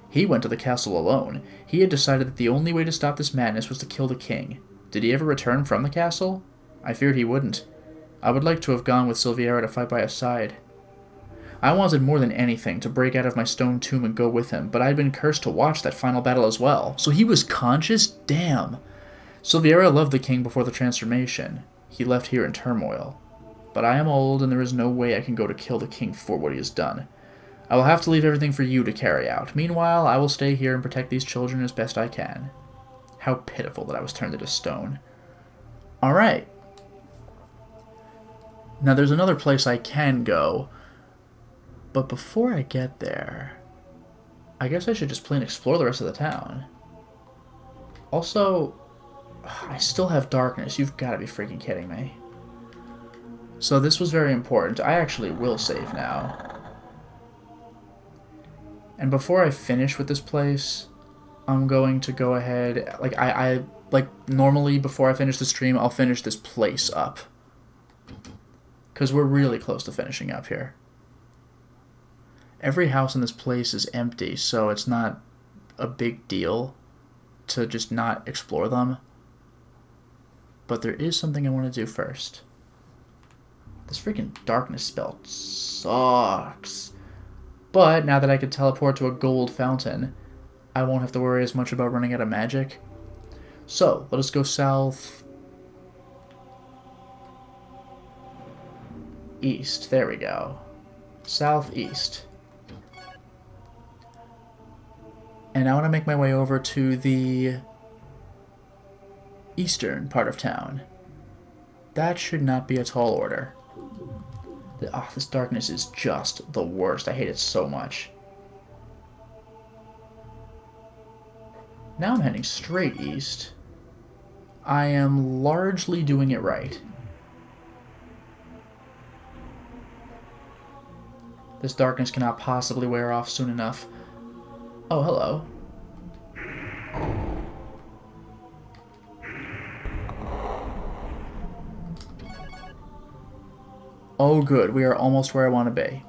He went to the castle alone. He had decided that the only way to stop this madness was to kill the king. Did he ever return from the castle? I feared he wouldn't. I would like to have gone with Silviera to fight by his side. I wanted more than anything to break out of my stone tomb and go with him, but I had been cursed to watch that final battle as well. So he was conscious? Damn. Silviera loved the king before the transformation. He left here in turmoil. But I am old, and there is no way I can go to kill the king for what he has done. I will have to leave everything for you to carry out. Meanwhile, I will stay here and protect these children as best I can. How pitiful that I was turned into stone. Alright. Now there's another place I can go. But before I get there, I guess I should just plain explore the rest of the town. Also, I still have darkness. You've got to be freaking kidding me. So this was very important. I actually will save now. And before I finish with this place, I'm going to go ahead, like normally before I finish the stream, I'll finish this place up. Because we're really close to finishing up here. Every house in this place is empty, so it's not a big deal to just not explore them. But there is something I want to do first. This freaking darkness spell sucks. But now that I can teleport to a gold fountain, I won't have to worry as much about running out of magic. So, let us go south. East. There we go. Southeast. And I want to make my way over to the eastern part of town. That should not be a tall order. This darkness is just the worst. I hate it so much. Now I'm heading straight east. I am largely doing it right. This darkness cannot possibly wear off soon enough. Oh, hello. Oh, good. We are almost where I want to be.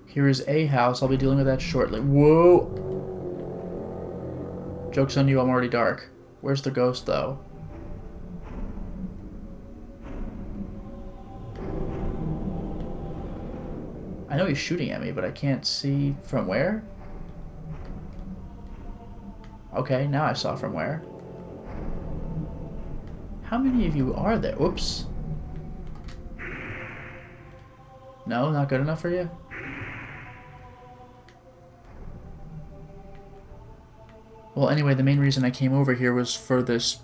Here is a house. I'll be dealing with that shortly. Whoa! Joke's on you, I'm already dark. Where's the ghost, though? I know he's shooting at me, but I can't see from where? Okay, now I saw from where. How many of you are there? Whoops. No, not good enough for you? Well, anyway, the main reason I came over here was for this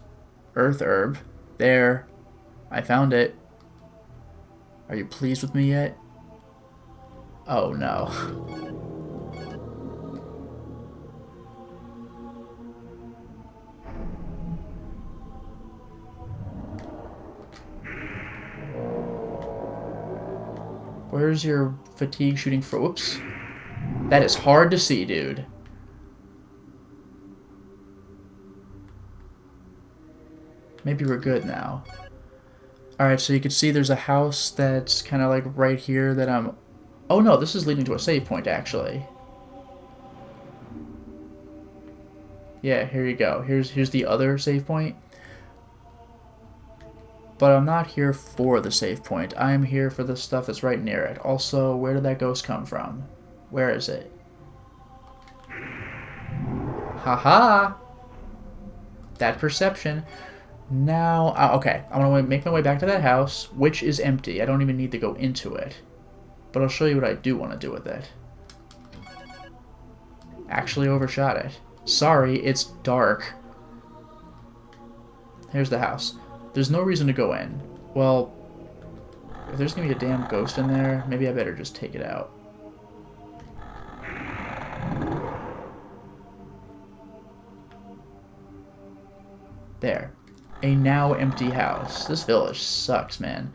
earth herb. There. I found it. Are you pleased with me yet? Oh, no. Where's your fatigue shooting for? Whoops. That is hard to see, dude. Maybe we're good now. Alright, so you can see there's a house that's kind of like right here that I'm... Oh no, this is leading to a save point, actually. Yeah, here you go. Here's the other save point. But I'm not here for the save point. I am here for the stuff that's right near it. Also, where did that ghost come from? Where is it? Haha! That perception. Now, okay, I'm going to make my way back to that house, which is empty. I don't even need to go into it. But I'll show you what I do want to do with it. Actually overshot it. Sorry, it's dark. Here's the house. There's no reason to go in. Well, If there's gonna be a damn ghost in there, maybe I better just take it out. There. A now empty house. This village sucks, man.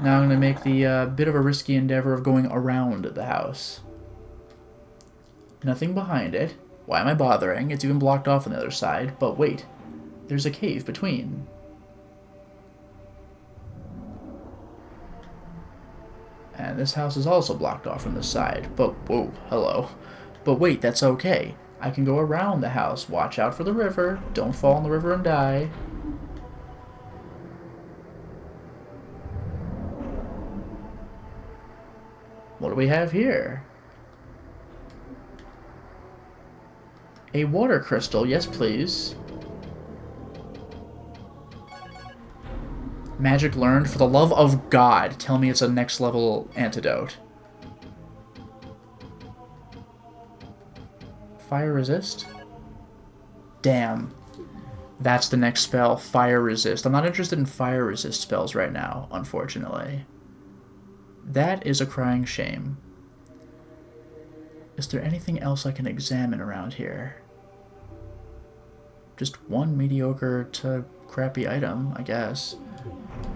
Now I'm going to make the bit of a risky endeavor of going around the house. Nothing behind it. Why am I bothering? It's even blocked off on the other side. But wait, there's a cave between. And this house is also blocked off from this side. But, whoa, hello. But wait, that's okay. I can go around the house. Watch out for the river. Don't fall in the river and die. What do we have here? A water crystal, yes please. Magic learned, for the love of God, tell me it's a next level antidote. Fire resist? Damn. That's the next spell, fire resist. I'm not interested in fire resist spells right now, unfortunately. That is a crying shame. Is there anything else I can examine around here? Just one mediocre to crappy item, I guess.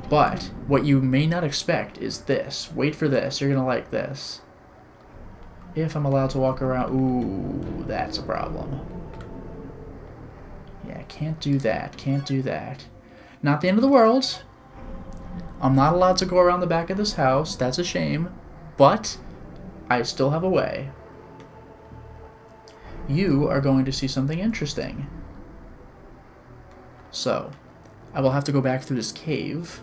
But what you may not expect is this. Wait for this. You're gonna like this. If I'm allowed to walk around... Ooh, that's a problem. Yeah, can't do that. Can't do that. Not the end of the world. I'm not allowed to go around the back of this house. That's a shame. But I still have a way. You are going to see something interesting. So, I will have to go back through this cave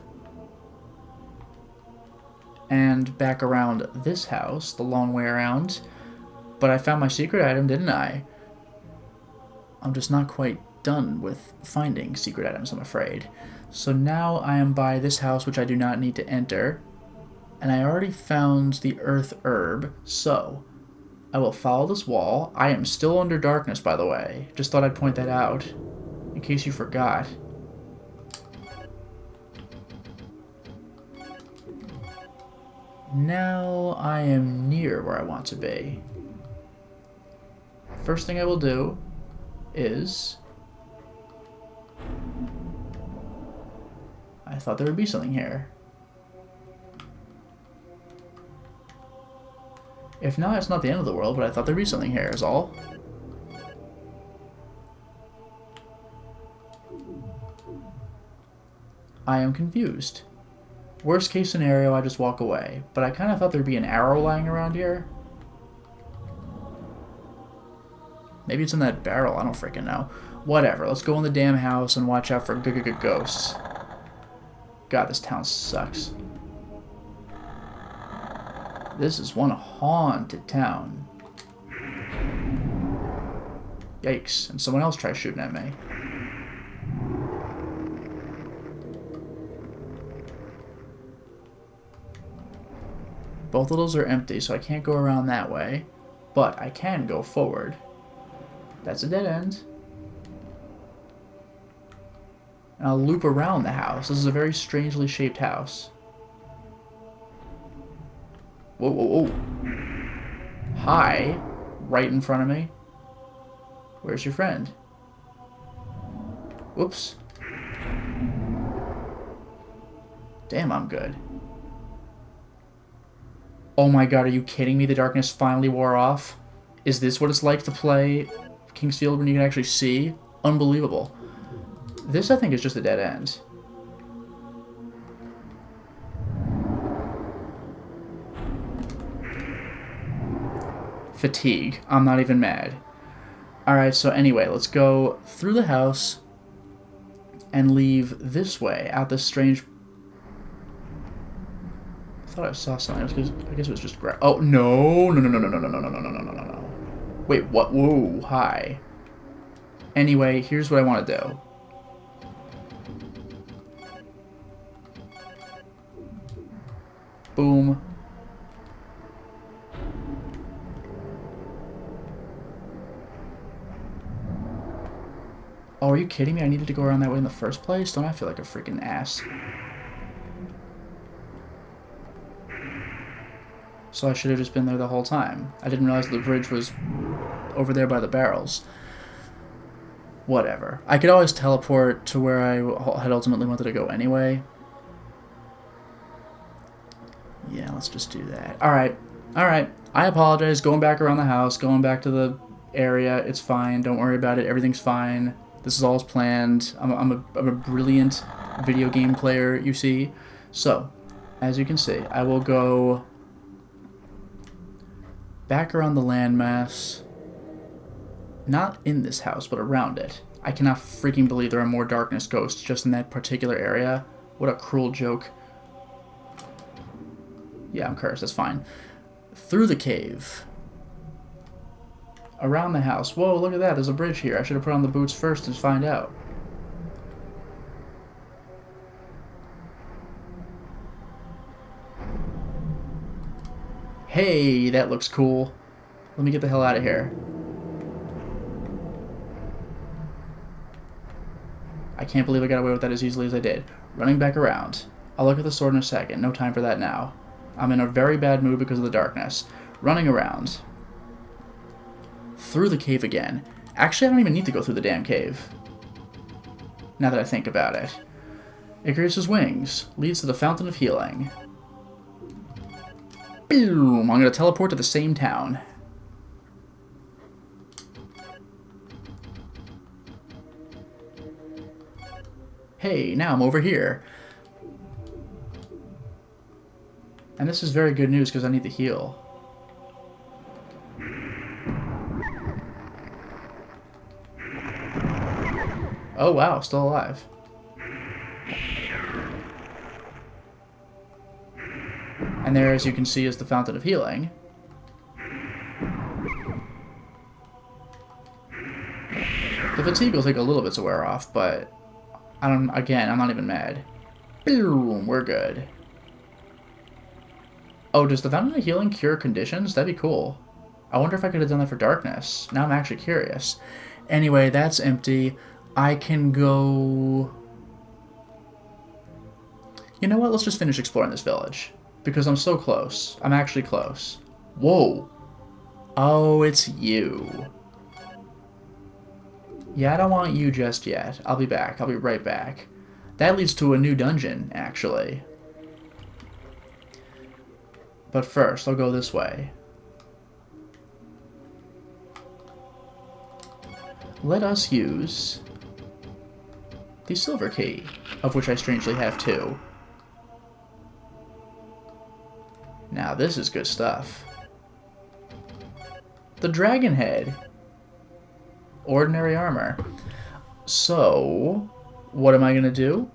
and back around this house, the long way around. But I found my secret item, didn't I? I'm just not quite done with finding secret items, I'm afraid. So now I am by this house, which I do not need to enter. And I already found the earth herb, so I will follow this wall. I am still under darkness, by the way. Just thought I'd point that out, in case you forgot. Now I am near where I want to be. First thing I will do is... I thought there would be something here. If not, it's not the end of the world, but I thought there'd be something here, is all. I am confused. Worst case scenario, I just walk away. But I kind of thought there'd be an arrow lying around here. Maybe it's in that barrel, I don't freaking know. Whatever, let's go in the damn house and watch out for ghosts. God, this town sucks. This is one haunted town. Yikes, and someone else tried shooting at me. Both of those are empty, so I can't go around that way. But I can go forward. That's a dead end. And I'll loop around the house. This is a very strangely shaped house. Whoa, whoa, whoa. Hi. Right in front of me. Where's your friend? Whoops. Damn, I'm good. Oh my god, are you kidding me? The darkness finally wore off? Is this what it's like to play Kingsfield when you can actually see? Unbelievable. This, I think, is just a dead end. Fatigue. I'm not even mad. Alright, so anyway, let's go through the house and leave this way, out this strange... I thought I saw something. I guess it was just grass. Oh, no. No. Wait, what? Whoa, hi. Anyway, here's what I want to do. Boom. Oh, are you kidding me? I needed to go around that way in the first place? Don't I feel like a freaking ass? So I should have just been there the whole time. I didn't realize the bridge was over there by the barrels. Whatever. I could always teleport to where I had ultimately wanted to go anyway. Yeah, let's just do that. Alright. Alright. I apologize. Going back around the house, going back to the area. It's fine. Don't worry about it. Everything's fine. This is all as planned. I'm a brilliant video game player, you see. So, as you can see, I will go back around the landmass. Not in this house, but around it. I cannot freaking believe there are more darkness ghosts just in that particular area. What a cruel joke. Yeah, I'm cursed. That's fine. Through the cave. Around the house. Whoa, look at that. There's a bridge here. I should have put on the boots first to find out. Hey, that looks cool. Let me get the hell out of here. I can't believe I got away with that as easily as I did. Running back around. I'll look at the sword in a second. No time for that now. I'm in a very bad mood because of the darkness. Running around. Through the cave again. Actually, I don't even need to go through the damn cave. Now that I think about it. Icarus's wings. Leads to the Fountain of Healing. Boom! I'm going to teleport to the same town. Hey, now I'm over here. And this is very good news because I need to heal. Oh wow, still alive. And there, as you can see, is the Fountain of Healing. The fatigue will take a little bit to wear off, but I'm not even mad. Boom, we're good. Oh, does the Fountain of Healing cure conditions? That'd be cool. I wonder if I could have done that for darkness. Now I'm actually curious. Anyway, that's empty. I can go... You know what? Let's just finish exploring this village. Because I'm so close. I'm actually close. Whoa. Oh, it's you. Yeah, I don't want you just yet. I'll be back. I'll be right back. That leads to a new dungeon, actually. But first, I'll go this way. Let us use the silver key, of which I strangely have two. Now this is good stuff. The dragon head. Ordinary armor. So, what am I going to do?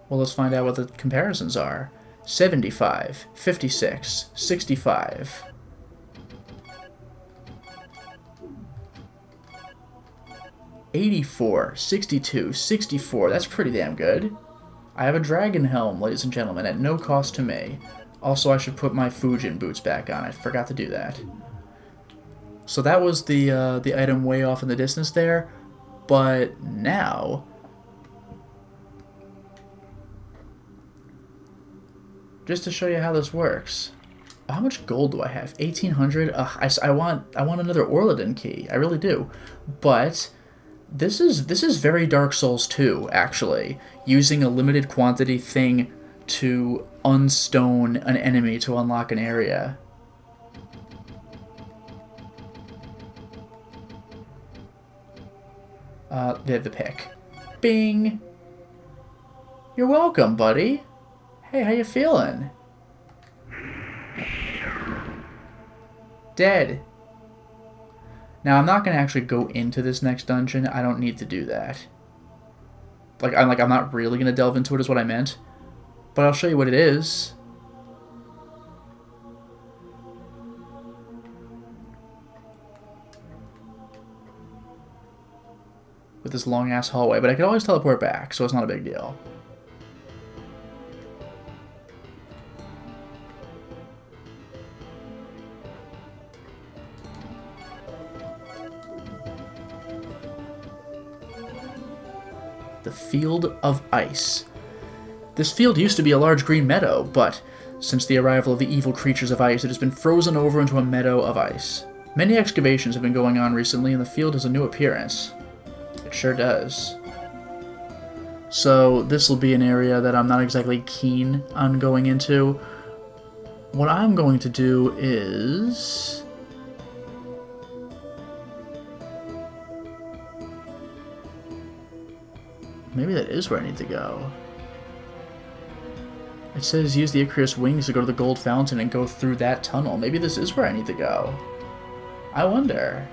Well, let's find out what the comparisons are. 75, 56, 65. $84, 62, 64. That's pretty damn good. I have a dragon helm, ladies and gentlemen, at no cost to me. Also, I should put my Fujin boots back on. I forgot to do that. So that was the item way off in the distance there. But now... just to show you how this works. How much gold do I have? 1,800? I want another Orladin key. I really do. But... This is very Dark Souls 2, actually. Using a limited quantity thing to unstone an enemy to unlock an area. They have the pick. Bing! You're welcome, buddy. Hey, how you feeling? Dead. Now, I'm not going to actually go into this next dungeon. I don't need to do that. I'm not really going to delve into it is what I meant. But I'll show you what it is. With this long-ass hallway. But I can always teleport back, so it's not a big deal. The Field of Ice. This field used to be a large green meadow, but Since the arrival of the evil creatures of ice, it has been frozen over into a meadow of ice. Many excavations have been going on recently, and the field has a new appearance. It sure does. So this will be an area that I'm not exactly keen on going into. What I'm going to do is... maybe that is where I need to go. It says use the Icarus wings to go to the gold fountain and go through that tunnel. Maybe this is where I need to go. I wonder.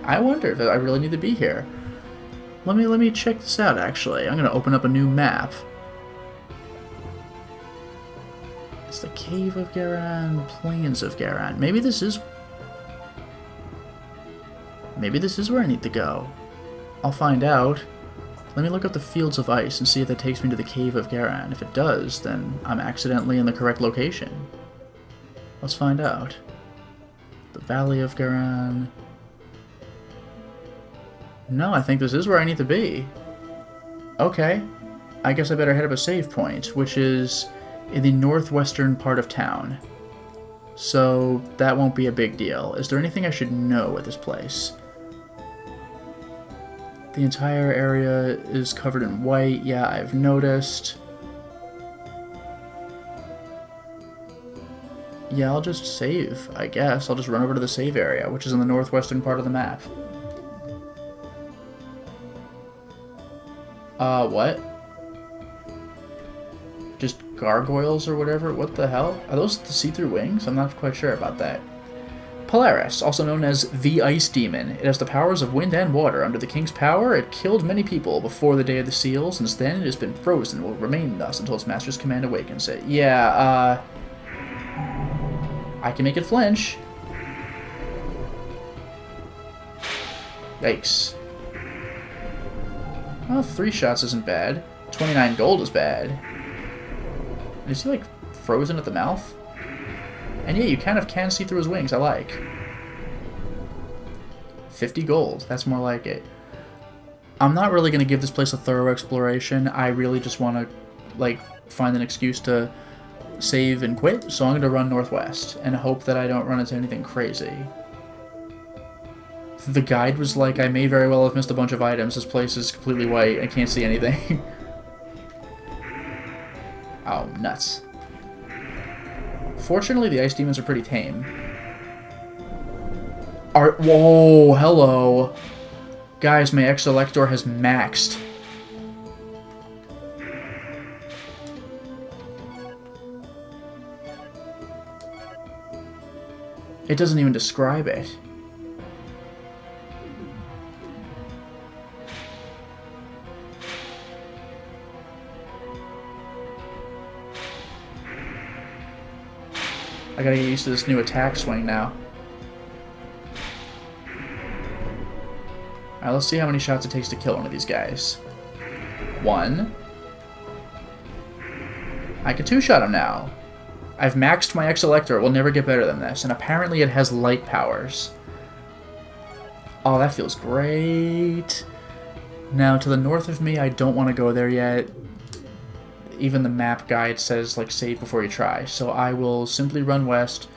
I wonder if I really need to be here. Let me check this out, actually. I'm going to open up a new map. It's the Cave of Garan, Plains of Garan. Maybe this is where I need to go. I'll find out. Let me look up the Fields of Ice and see if that takes me to the Cave of Garan. If it does, then I'm accidentally in the correct location. Let's find out. The Valley of Garan. No, I think this is where I need to be. Okay. I guess I better head up a save point, which is in the northwestern part of town. So that won't be a big deal. Is there anything I should know at this place? The entire area is covered in white. Yeah, I've noticed. Yeah, I'll just save, I guess. I'll just run over to the save area, which is in the northwestern part of the map. What? Just gargoyles or whatever? What the hell? Are those the see-through wings? I'm not quite sure about that. Polaris, also known as the Ice Demon. It has the powers of wind and water. Under the king's power, it killed many people before the Day of the Seal. Since then, it has been frozen and will remain thus until its master's command awakens it. Yeah, I can make it flinch. Yikes. Well, 3 shots isn't bad. 29 gold is bad. Is he, like, frozen at the mouth? And yeah, you kind of can see through his wings. I like. 50 gold. That's more like it. I'm not really going to give this place a thorough exploration. I really just want to, like, find an excuse to save and quit. So I'm going to run northwest and hope that I don't run into anything crazy. The guide was like, I may very well have missed a bunch of items. This place is completely white. I can't see anything. Oh, nuts. Fortunately, the ice demons are pretty tame. Whoa, hello. Guys, my X-Elector has maxed. It doesn't even describe it. I gotta get used to this new attack swing now. Alright, let's see how many shots it takes to kill one of these guys. 1. I can 2-shot him now. I've maxed my X-Elector. It will never get better than this. And apparently it has light powers. Oh, that feels great. Now, to the north of me, I don't want to go there yet. Even the map guide says, like, save before you try. So I will simply run west.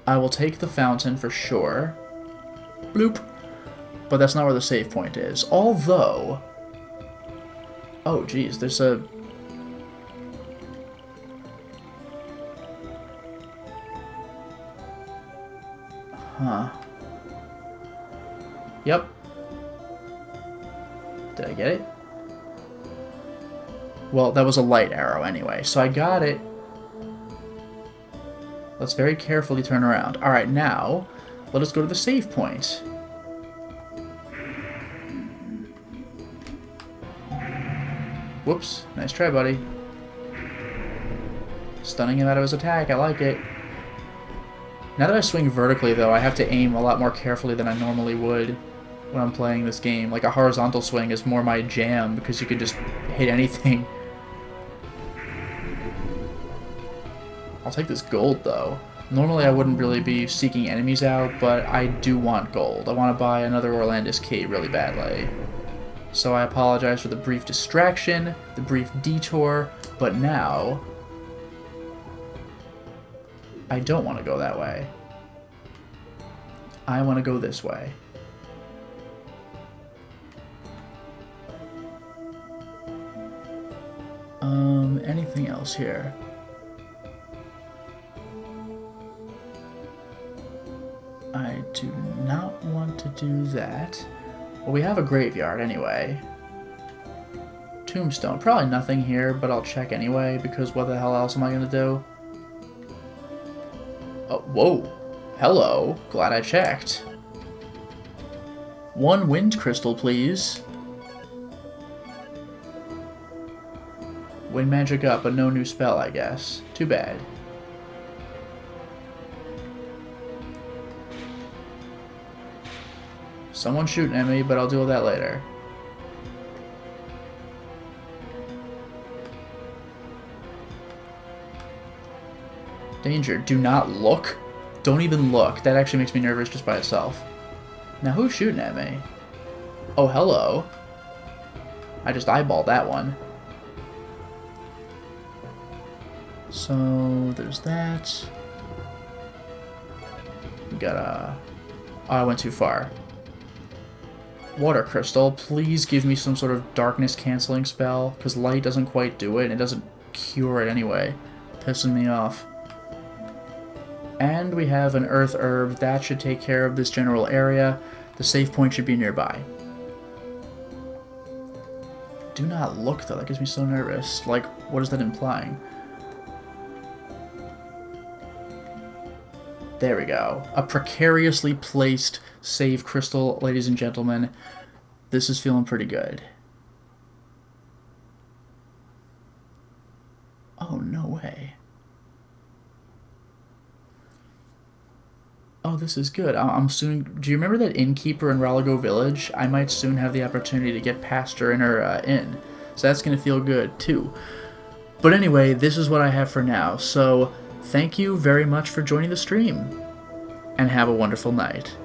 I will take the fountain for sure. Bloop. But that's not where the save point is. Although... oh, geez, there's a... huh. Yep. Did I get it? Well, that was a light arrow anyway, so I got it. Let's very carefully turn around. Alright, now, let us go to the save point. Whoops. Nice try, buddy. Stunning him out of his attack. I like it. Now that I swing vertically, though, I have to aim a lot more carefully than I normally would when I'm playing this game. Like, a horizontal swing is more my jam, because you can just hit anything. I'll take this gold, though. Normally I wouldn't really be seeking enemies out, but I do want gold. I want to buy another Orlandis key really badly. So I apologize for the brief distraction, the brief detour, but now I don't want to go that way. I want to go this way. Anything else here? I do not want to do that. Well, we have a graveyard anyway. Tombstone. Probably nothing here, but I'll check anyway, because what the hell else am I going to do? Oh, whoa. Hello. Glad I checked. 1 wind crystal, please. Wind magic up, but no new spell, I guess. Too bad. Someone's shooting at me, but I'll deal with that later. Danger. Do not look. Don't even look. That actually makes me nervous just by itself. Now who's shooting at me? Oh, hello. I just eyeballed that one. So, there's that. We got a... Oh, I went too far. Water crystal, please give me some sort of darkness canceling spell, because light doesn't quite do it, and it doesn't cure it anyway. Pissing me off. And we have an earth herb. That should take care of this general area. The save point should be nearby. Do not look, though. That gets me so nervous. Like, what is that implying? There we go. A precariously placed save crystal, ladies and gentlemen. This is feeling pretty good. Oh, no way. Oh, this is good. I'm soon... Do you remember that innkeeper in Ralago Village? I might soon have the opportunity to get past her in her inn. So that's going to feel good, too. But anyway, this is what I have for now. So, thank you very much for joining the stream. And have a wonderful night.